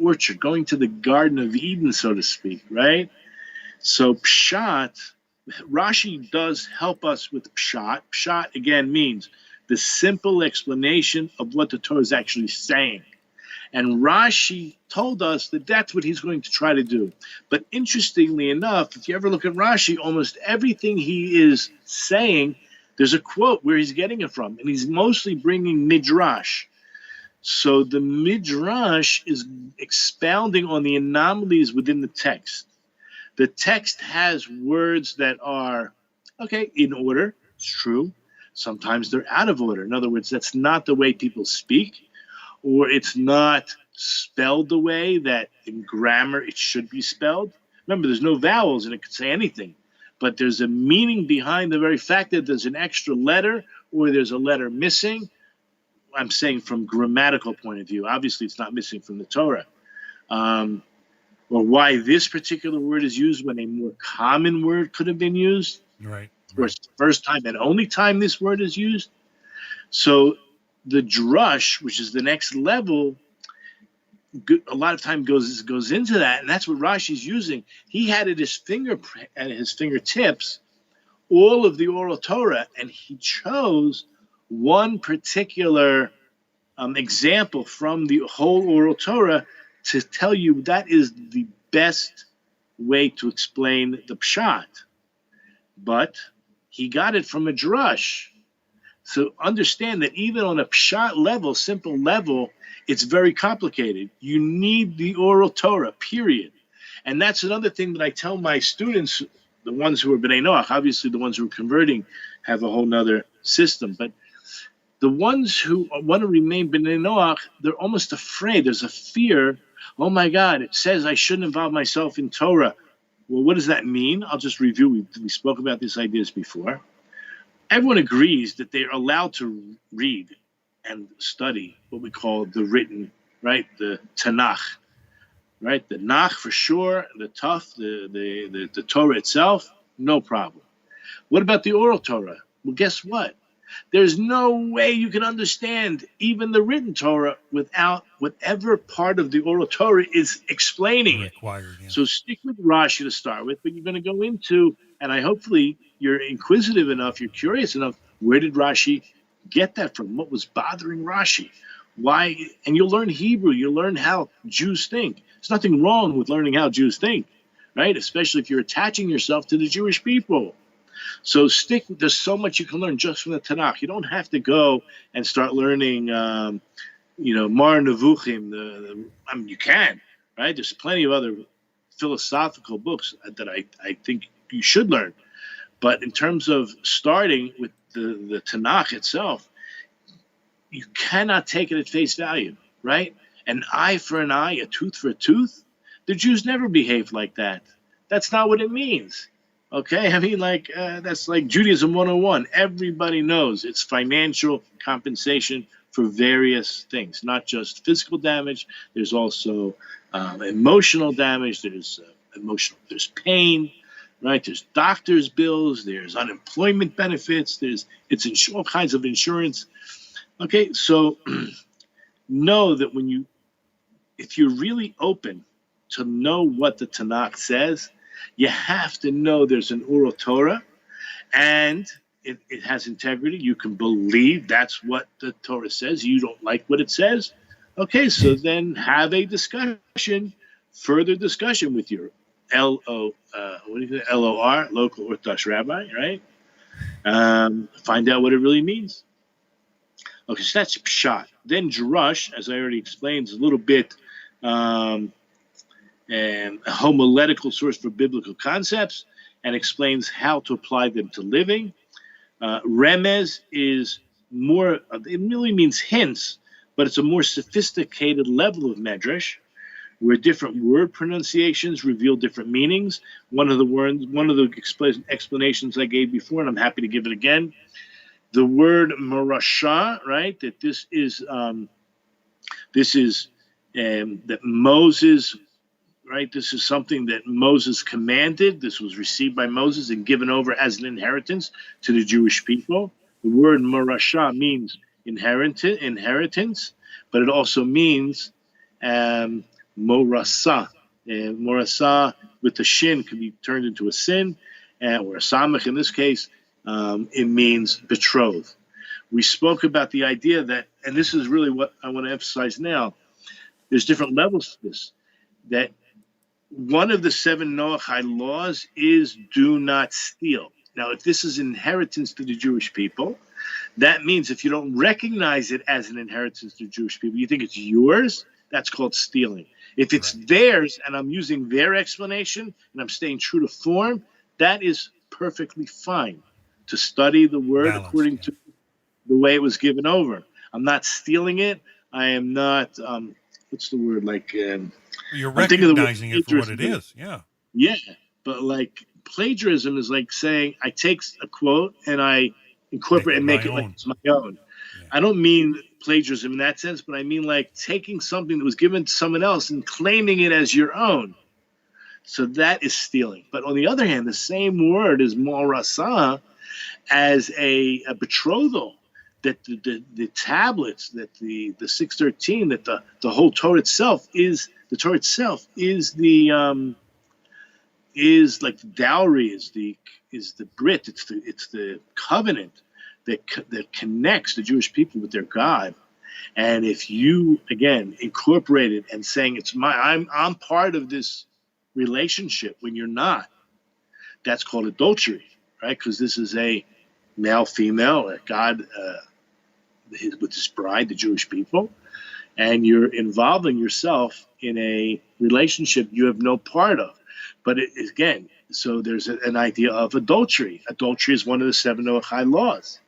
orchard, going to the Garden of Eden, so to speak, right? So pshat, Rashi does help us with pshat. Pshat, again, means the simple explanation of what the Torah is actually saying. And Rashi told us that that's what he's going to try to do. But interestingly enough, if you ever look at Rashi, almost everything he is saying, there's a quote where he's getting it from, and he's mostly bringing midrash. So the midrash is expounding on the anomalies within the text. The text has words that are, okay, in order. It's true. Sometimes they're out of order. In other words, that's not the way people speak, or it's not spelled the way that in grammar it should be spelled. Remember, there's no vowels and it could say anything, but there's a meaning behind the very fact that there's an extra letter or there's a letter missing. I'm saying from grammatical point of view. Obviously, it's not missing from the Torah. Or why this particular word is used when a more common word could have been used. Right. Or it's the first time and only time this word is used. So the drush, which is the next level, a lot of time goes into that, and that's what Rashi's using. He had at his fingertips all of the oral Torah, and he chose one particular example from the whole oral Torah to tell you that is the best way to explain the pshat. But he got it from a drush. So understand that even on a pshat level, simple level, it's very complicated. You need the oral Torah, period. And that's another thing that I tell my students, the ones who are B'nai Noach. Obviously the ones who are converting have a whole nother system, but the ones who want to remain B'nai Noach, they're almost afraid. There's a fear. Oh my God, it says I shouldn't involve myself in Torah. Well, what does that mean? I'll just review. We spoke about these ideas before. Everyone agrees that they are allowed to read and study what we call the written, right? The Tanakh, right? The Nach for sure, the Tuf, the Torah itself, no problem. What about the oral Torah? Well, guess what? There's no way you can understand even the written Torah without whatever part of the oral Torah is explaining it. Required, yeah. So stick with Rashi to start with, but you're going to go into, and hopefully you're inquisitive enough, you're curious enough, where did Rashi get that from? What was bothering Rashi? Why? And you'll learn Hebrew, you'll learn how Jews think. There's nothing wrong with learning how Jews think, right? Especially if you're attaching yourself to the Jewish people. So there's so much you can learn just from the Tanakh. You don't have to go and start learning, Mar Nevuchim. I mean, you can, right? There's plenty of other philosophical books that I think you should learn. But in terms of starting with the Tanakh itself, you cannot take it at face value, right? An eye for an eye, a tooth for a tooth. The Jews never behaved like that. That's not what it means. Okay, I mean, that's like Judaism 101. Everybody knows it's financial compensation for various things, not just physical damage. There's also emotional damage. There's pain, right? There's doctor's bills. There's unemployment benefits. It's all kinds of insurance. Okay, so know that if you're really open to know what the Tanakh says, you have to know there's an oral Torah, and it has integrity. You can believe that's what the Torah says. You don't like what it says. Okay, so then have a discussion, further discussion with your LOR, local Orthodox rabbi, right? Find out what it really means. Okay, so that's Pshat. Then Drush, as I already explained, is a little bit and a homiletical source for biblical concepts, and explains how to apply them to living. Remez is more, it really means hints, but it's a more sophisticated level of medrash, where different word pronunciations reveal different meanings. One of the explanations I gave before, and I'm happy to give it again, the word marasha, right, that this is that Moses, right? This is something that Moses commanded. This was received by Moses and given over as an inheritance to the Jewish people. The word morasha means inheritance, but it also means morasa. Morasa with the shin can be turned into a sin, or a samach in this case. It means betrothed. We spoke about the idea that, and this is really what I want to emphasize now, there's different levels to this, that one of the 7 Noachide laws is do not steal. Now, if this is inheritance to the Jewish people, that means if you don't recognize it as an inheritance to Jewish people, you think it's yours, that's called stealing. If it's theirs and I'm using their explanation and I'm staying true to form, that is perfectly fine to study the word according to the way it was given over. I'm not stealing it. I am not, what's the word, you're recognizing it for what it is. Yeah, but plagiarism is like saying I take a quote and I incorporate and make it like it's my own. Yeah. I don't mean plagiarism in that sense, but I mean taking something that was given to someone else and claiming it as your own. So that is stealing. But on the other hand, the same word is morasa as a betrothal. That the tablets, that the 613, that the whole Torah itself is the is like the dowry, is the brit, it's the covenant that connects the Jewish people with their God. And if you again incorporate it and saying it's I'm part of this relationship when you're not, that's called adultery, right? Because this is a male-female, God with his bride, the Jewish people, and you're involving yourself in a relationship you have no part of. But so there's an idea of adultery. Adultery is one of the 7 Noachide laws.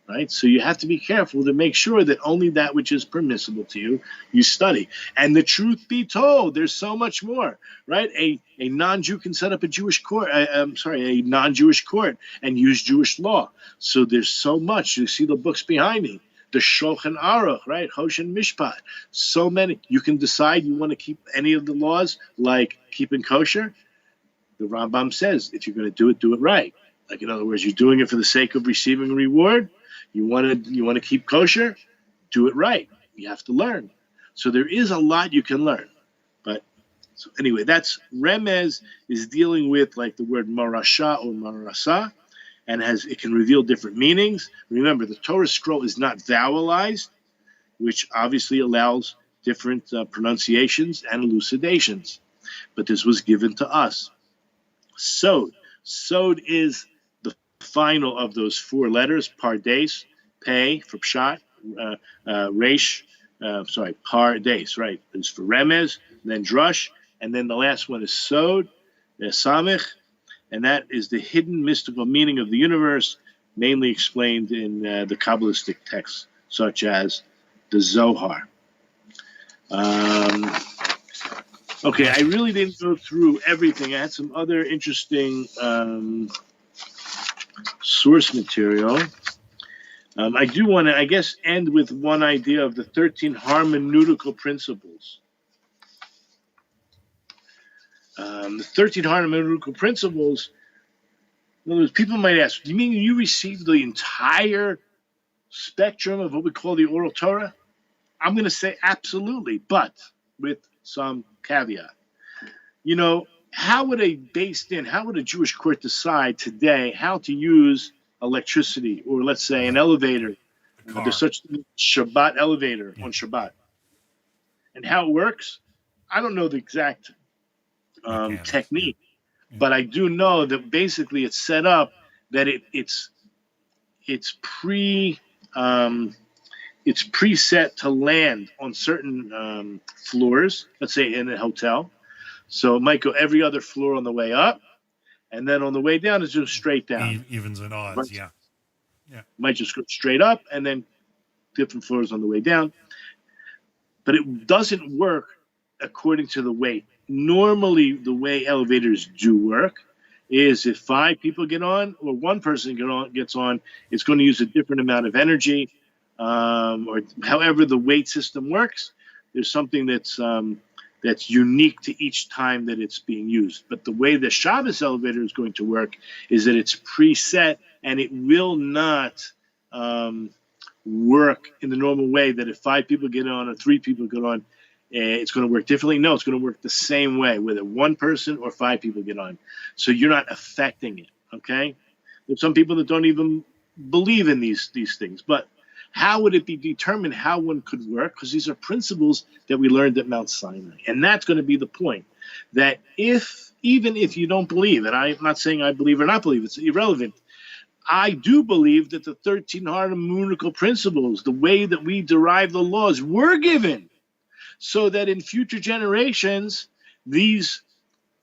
right? So you have to be careful to make sure that only that which is permissible to you, you study. And the truth be told, there's so much more, right? A non-Jew can set up a Jewish court, a non-Jewish court and use Jewish law. So there's so much. You see the books behind me. The Shulchan Aruch, right? Hoshen Mishpat. So many. You can decide you want to keep any of the laws, like keeping kosher. The Rambam says, if you're going to do it right. Like, in other words, you're doing it for the sake of receiving a reward. You want to keep kosher, do it right. You have to learn. So there is a lot you can learn. But so anyway, that's Remez is dealing with like the word marasha or marasa, and it can reveal different meanings. Remember, the Torah scroll is not vowelized, which obviously allows different pronunciations and elucidations. But this was given to us. Sod. Sod is the final of those four letters, pardes, pei for pshat, resh, pardes, right? It's for remez, then drush, and then the last one is sod, samich, and that is the hidden mystical meaning of the universe, mainly explained in the Kabbalistic texts, such as the Zohar. Okay, I really didn't go through everything. I had some other interesting source material. I do want to, I guess, end with one idea of the 13 hermeneutical principles. The 13 hermeneutical principles, in other words, people might ask, do you mean you received the entire spectrum of what we call the oral Torah? I'm going to say absolutely, but with some caveat. You know, how would a Jewish court decide today how to use electricity, or let's say an elevator? There's such a Shabbat elevator on Shabbat. And how it works, I don't know the exact technique, but I do know that basically it's set up that it's preset to land on certain floors, let's say in a hotel. So it might go every other floor on the way up, and then on the way down, it's just straight down. Evens and odds, yeah. Might just go straight up, and then different floors on the way down. But it doesn't work according to the weight. Normally, the way elevators do work is if 5 people get on, or one person gets on, it's going to use a different amount of energy. Or however the weight system works, there's something that's unique to each time that it's being used. But the way the Shabbos elevator is going to work is that it's preset, and it will not work in the normal way that if 5 people get on or 3 people get on, it's going to work differently. No, it's going to work the same way, whether 1 person or 5 people get on. So you're not affecting it, okay? There's some people that don't even believe in these things, but how would it be determined how one could work? Because these are principles that we learned at Mount Sinai. And that's going to be the point, that even if you don't believe, and I'm not saying I believe or not believe, it's irrelevant. I do believe that the 13 hermeneutical principles, the way that we derive the laws, were given so that in future generations, these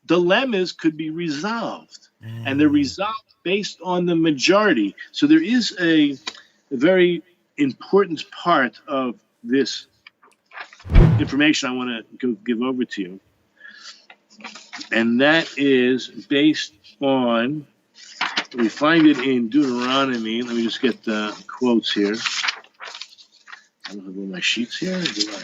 dilemmas could be resolved. And they're resolved based on the majority. So there is a very important part of this information I want to give over to you, and that is based on, we find it in Deuteronomy. Let me just get the quotes here. I don't have all my sheets here, do I?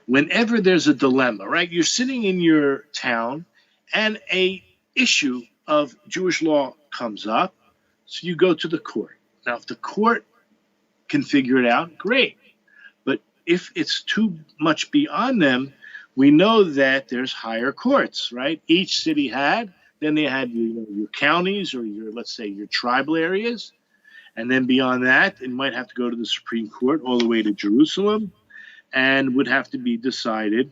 Whenever there's a dilemma, right? You're sitting in your town and a issue of Jewish law comes up, so you go to the court. Now, if the court can figure it out, great. But if it's too much beyond them, we know that there's higher courts, right? Each city then they had your counties or let's say your tribal areas. And then beyond that, it might have to go to the Supreme Court all the way to Jerusalem, and would have to be decided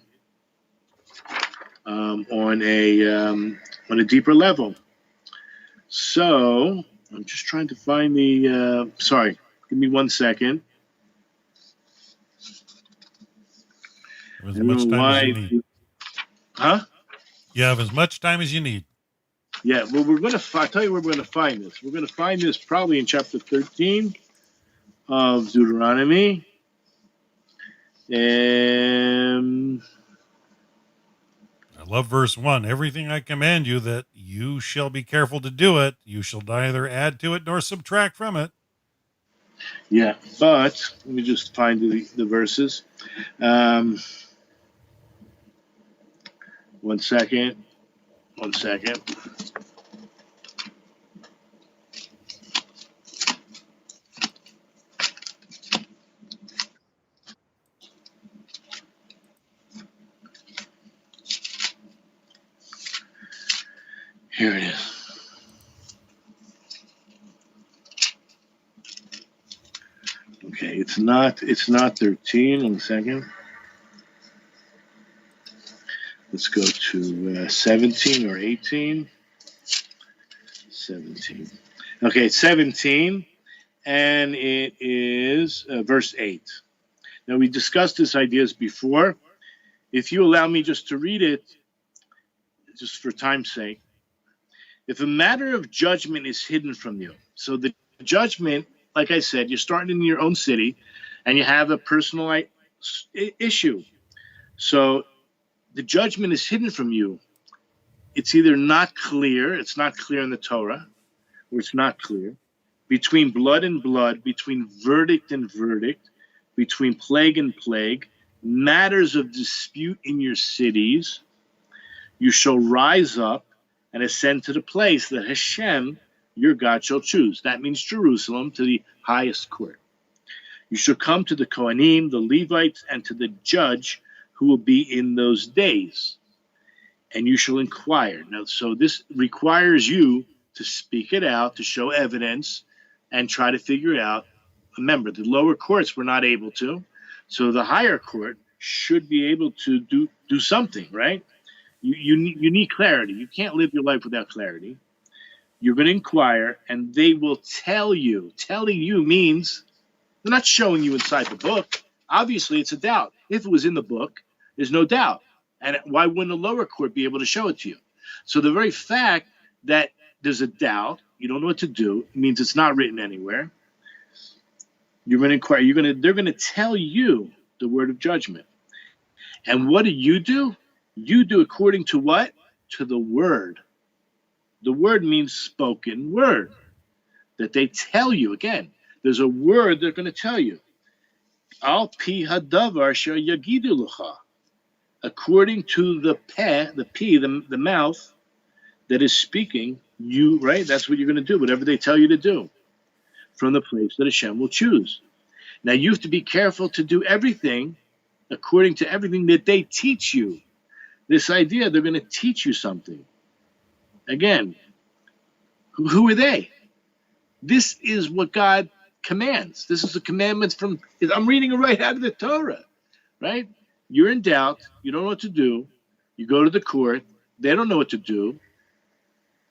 on a deeper level. So I'm just trying to find the. Sorry, give me 1 second. As much time as you need. Huh? You have as much time as you need. Yeah, well, I'll tell you where we're going to find this. We're going to find this probably in chapter 13 of Deuteronomy. And I love verse 1. Everything I command you that you shall be careful to do it, you shall neither add to it nor subtract from it. yeah, but let me just find the verses. One second. Here it is. Okay, it's not 13. 1 second. Let's go to 17 or 18. 17. Okay, 17, and it is verse 8. Now, we discussed these ideas before. If you allow me just to read it, just for time's sake. If a matter of judgment is hidden from you, so the judgment, like I said, you're starting in your own city, and you have a personal issue. So the judgment is hidden from you. It's either not clear, it's not clear in the Torah, or it's not clear, between blood and blood, between verdict and verdict, between plague and plague, matters of dispute in your cities, you shall rise up and ascend to the place that Hashem, your God, shall choose. That means Jerusalem, to the highest court. You shall come to the Kohanim, the Levites, and to the judge who will be in those days. And you shall inquire. Now, so this requires you to speak it out, to show evidence, and try to figure it out. Remember, the lower courts were not able to, so the higher court should be able to do something, right? You need clarity. You can't live your life without clarity. You're going to inquire, and they will tell you. Telling you means they're not showing you inside the book. Obviously, it's a doubt. If it was in the book, there's no doubt. And why wouldn't a lower court be able to show it to you? So the very fact that there's a doubt, you don't know what to do, means it's not written anywhere. You're going to inquire. They're going to tell you the word of judgment. And what do? You do according to what? To the word. The word means spoken word. That they tell you. Again, there's a word they're going to tell you. Al pi hadavar asher yagidu lecha. According to the mouth that is speaking, you, right? That's what you're going to do, whatever they tell you to do, from the place that Hashem will choose. Now, you have to be careful to do everything according to everything that they teach you. This idea, they're going to teach you something. Again, who are they? This is what God commands. This is the commandments from, I'm reading it right out of the Torah, right? You're in doubt. You don't know what to do. You go to the court. They don't know what to do.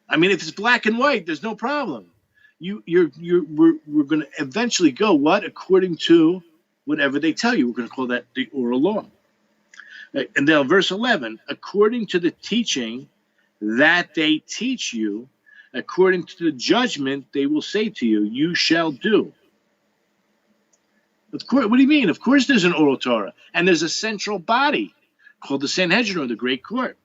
I mean, if it's black and white, there's no problem. We're going to eventually go what? According to whatever they tell you. We're going to call that the oral law. And then verse 11, according to the teaching that they teach you, according to the judgment they will say to you, you shall do. Of course, what do you mean? Of course there's an oral Torah. And there's a central body called the Sanhedrin, or the Great Court.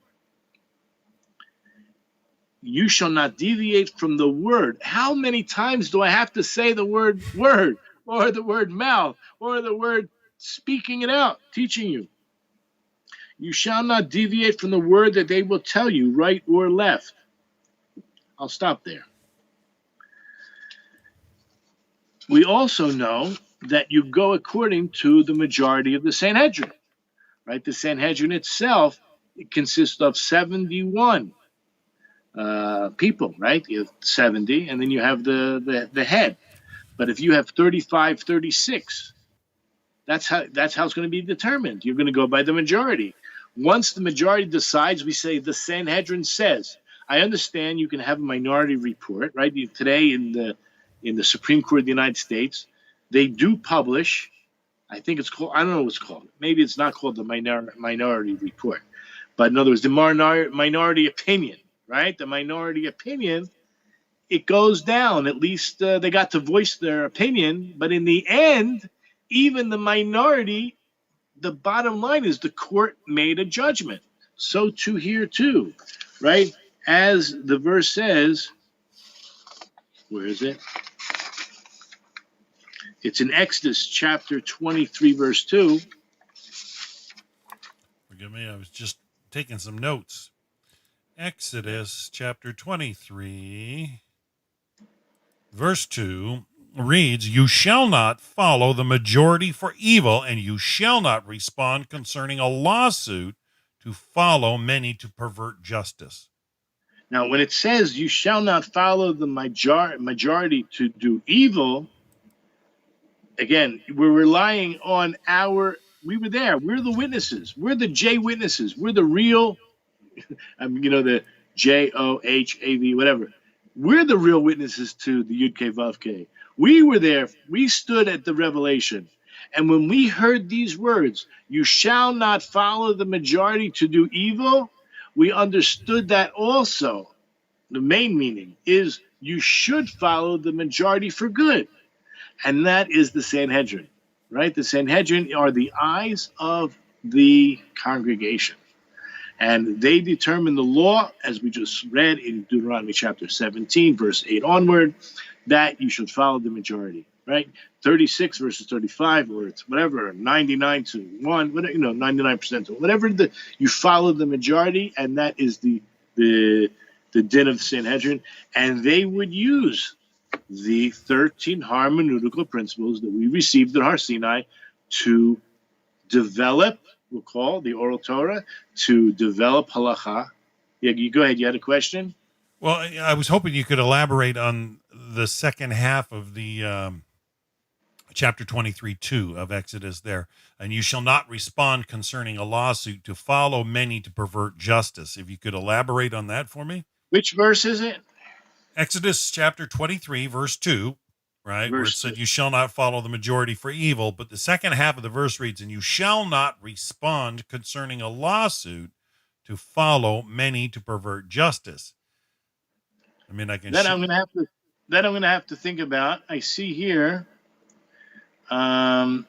You shall not deviate from the word. How many times do I have to say the word or the word mouth or the word speaking it out, teaching you? You shall not deviate from the word that they will tell you, right or left. I'll stop there. We also know that you go according to the majority of the Sanhedrin, right? The Sanhedrin itself, it consists of 71 people, right? You have 70, and then you have the head. But if you have 35, 36, that's how it's going to be determined. You're going to go by the majority. Once the majority decides, we say the Sanhedrin says. I understand you can have a minority report, right? Today in the Supreme Court of the United States, they do publish, I think it's called, I don't know what it's called. Maybe it's not called the minority report. But in other words, the minority opinion, right? The minority opinion, it goes down. At least they got to voice their opinion. But in the end, even the minority, the bottom line is the court made a judgment. So too here too, right? As the verse says, where is it? It's in Exodus chapter 23, verse 2. Forgive me, I was just taking some notes. Exodus chapter 23, verse 2 reads, "You shall not follow the majority for evil, and you shall not respond concerning a lawsuit to follow many to pervert justice." Now, when it says you shall not follow the majority to do evil, again, we're relying on we were there. We're the witnesses. We're the J witnesses. We're the real, the JOHAV, whatever. We're the real witnesses to the Yud K Vav K. We were there. We stood at the revelation. And when we heard these words, you shall not follow the majority to do evil, we understood that also. The main meaning is you should follow the majority for good. And that is the Sanhedrin, right? The Sanhedrin are the eyes of the congregation. And they determine the law, as we just read in Deuteronomy chapter 17, verse 8 onward, that you should follow the majority, right? 36 verses 35, or it's whatever, 99 to 1, 99% to whatever, you follow the majority, and that is the din of the Sanhedrin. And they would use the 13 hermeneutical principles that we received at Har Sinai to develop, we'll call the oral Torah, to develop halacha. Yeah, you go ahead. You had a question? Well, I was hoping you could elaborate on the second half of the chapter 23:2 of Exodus there. And you shall not respond concerning a lawsuit to follow many to pervert justice. If you could elaborate on that for me. Which verse is it? Exodus chapter 23, verse 2, right? Where it said, you shall not follow the majority for evil. But the second half of the verse reads, and you shall not respond concerning a lawsuit to follow many to pervert justice. I mean, I can. I'm going to have to think about. I see here. Rashi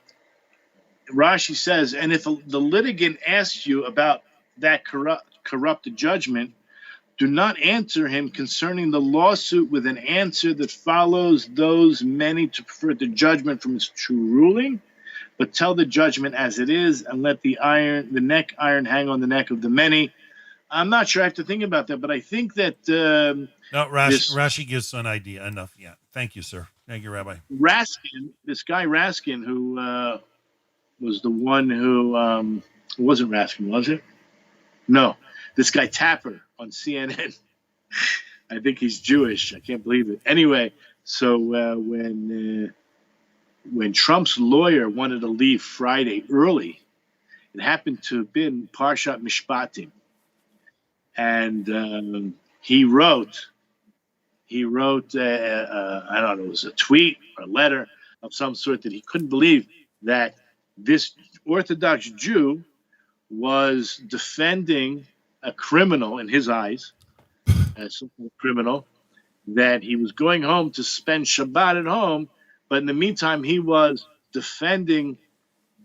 says, and if the litigant asks you about that corrupted judgment, do not answer him concerning the lawsuit with an answer that follows those many to pervert the judgment from its true ruling, but tell the judgment as it is, and let the neck iron hang on the neck of the many. I'm not sure. I have to think about that, but I think that no, Rashi gives an idea. Enough. Yeah. Thank you, sir. Thank you, Rabbi. This guy Raskin, who was the one who wasn't Raskin, was it? No, this guy Tapper on CNN. I think he's Jewish. I can't believe it. Anyway, so when Trump's lawyer wanted to leave Friday early, it happened to have been Parshat Mishpatim, and he wrote. I don't know, it was a tweet or a letter of some sort that he couldn't believe that this Orthodox Jew was defending a criminal in his eyes, some criminal, that he was going home to spend Shabbat at home, but in the meantime, he was defending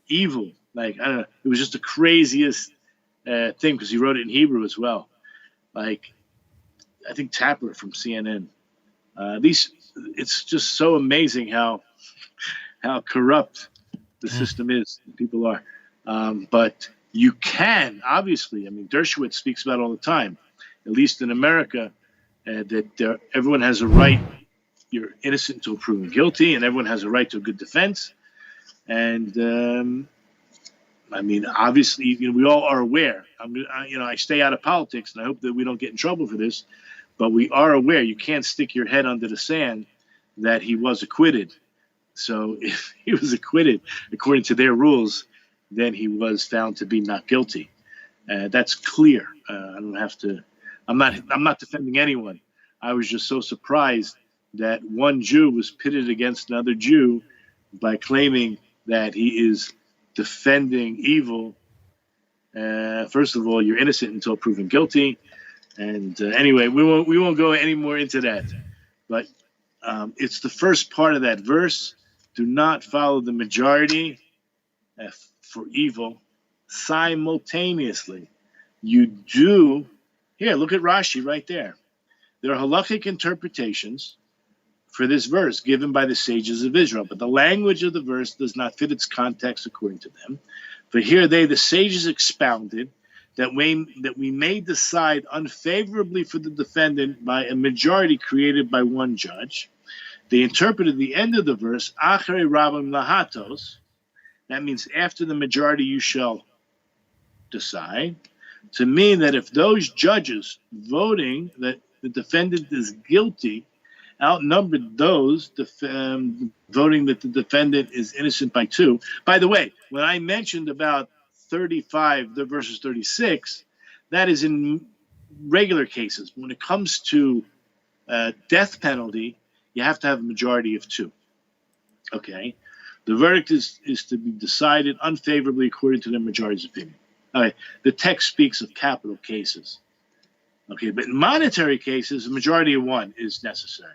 evil. Like, I don't know, it was just the craziest thing, because he wrote it in Hebrew as well. Like, I think Tapper from CNN. It's just so amazing how corrupt the system is. People are, but you can obviously. I mean, Dershowitz speaks about it all the time, at least in America, that everyone has a right. You're innocent until proven guilty, and everyone has a right to a good defense. And I mean, obviously, we all are aware. I stay out of politics, and I hope that we don't get in trouble for this. But we are aware you can't stick your head under the sand that he was acquitted. So if he was acquitted according to their rules, then he was found to be not guilty. That's clear. I don't have to. I'm not defending anyone. I was just so surprised that one Jew was pitted against another Jew by claiming that he is defending evil. First of all, you're innocent until proven guilty. And anyway, we won't go any more into that. But it's the first part of that verse. Do not follow the majority for evil simultaneously. You do. Here, look at Rashi right there. There are halakhic interpretations for this verse given by the sages of Israel, but the language of the verse does not fit its context according to them. For here the sages, expounded that we may decide unfavorably for the defendant by a majority created by one judge. They interpreted the end of the verse, Achere Rabim Lahatos, that means after the majority you shall decide, to mean that if those judges voting that the defendant is guilty outnumbered those voting that the defendant is innocent by 2. By the way, when I mentioned about 35 verses 36, that is in regular cases. When it comes to death penalty, you have to have a majority of 2. Okay? The verdict is to be decided unfavorably according to the majority's opinion. Okay, the text speaks of capital cases. Okay, but in monetary cases, a majority of 1 is necessary.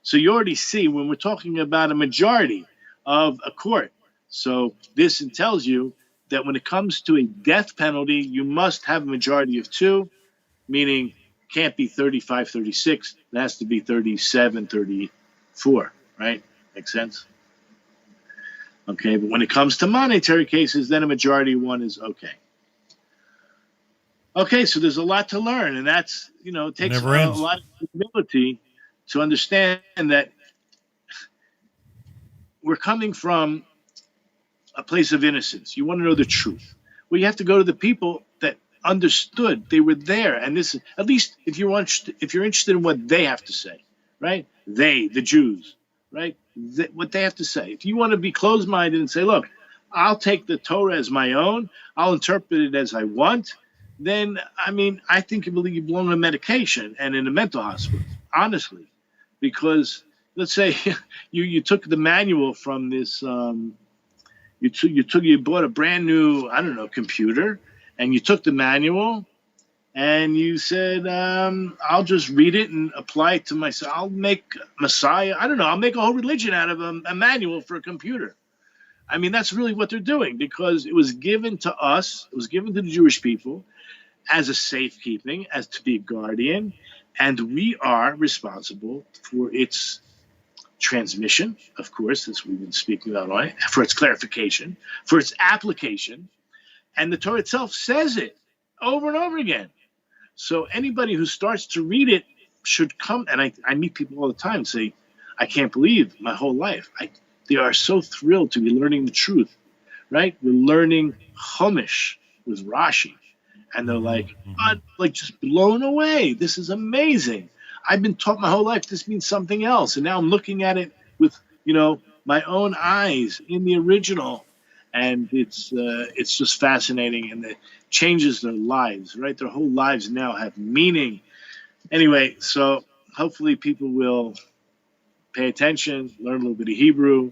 So you already see when we're talking about a majority of a court. So this tells you that when it comes to a death penalty, you must have a majority of 2, meaning can't be 35, 36. It has to be 37, 34, right? Makes sense? Okay, but when it comes to monetary cases, then a majority of 1 is okay. Okay, so there's a lot to learn, and that's, it takes a lot of humility to understand that we're coming from a place of innocence. You want to know the truth. Well, you have to go to the people that understood. They were there, and this is, at least if you're interested in what they have to say, right? They, the Jews, right? What they have to say. If you want to be closed-minded and say, look, I'll take the Torah as my own, I'll interpret it as I want, then, I think you believe you've blown a medication and in a mental hospital, honestly. Because, let's say you took the manual from this, you bought a brand new, computer, and you took the manual, and you said, I'll just read it and apply it to myself. I'll make Messiah, I'll make a whole religion out of a manual for a computer. That's really what they're doing, because it was given to us, it was given to the Jewish people as a safekeeping, as to be a guardian, and we are responsible for its transmission, of course, as we've been speaking about, right? For its clarification, for its application, and the Torah itself says it over and over again. So anybody who starts to read it should come, and I meet people all the time and say, I can't believe my whole life. They are so thrilled to be learning the truth, right? We're learning Chumash with Rashi. And they're like, I'm just blown away. This is amazing. I've been taught my whole life this means something else. And now I'm looking at it with, my own eyes in the original. And it's just fascinating. And it changes their lives, right? Their whole lives now have meaning. Anyway, so hopefully people will pay attention, learn a little bit of Hebrew.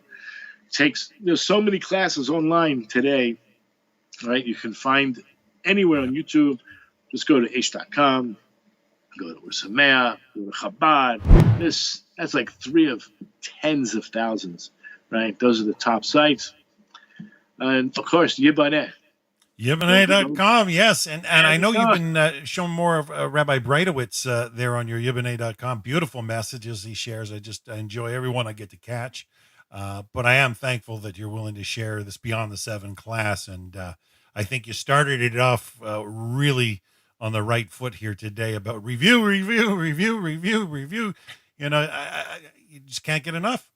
There's so many classes online today, right? You can find anywhere on YouTube. Just go to h.com, go to Ursamea, go to Chabad. That's like 3 of tens of thousands, right? Those are the top sites. And of course, Yibaneh. Yibaneh.com, yes. And I know you've been showing more of Rabbi Breitowitz there on your Yibaneh.com. Beautiful messages he shares. I enjoy every one I get to catch. But I am thankful that you're willing to share this Beyond the 7 class. And I think you started it off really on the right foot here today about review. You just can't get enough.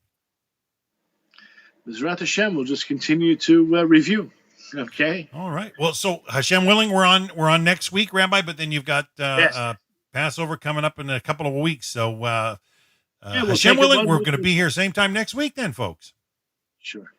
Bezrat Hashem, we'll just continue to review. Okay. All right. Well, so Hashem willing, we're on next week, Rabbi. But then you've got Passover coming up in a couple of weeks. So Hashem willing, we're going to be here same time next week, then, folks. Sure.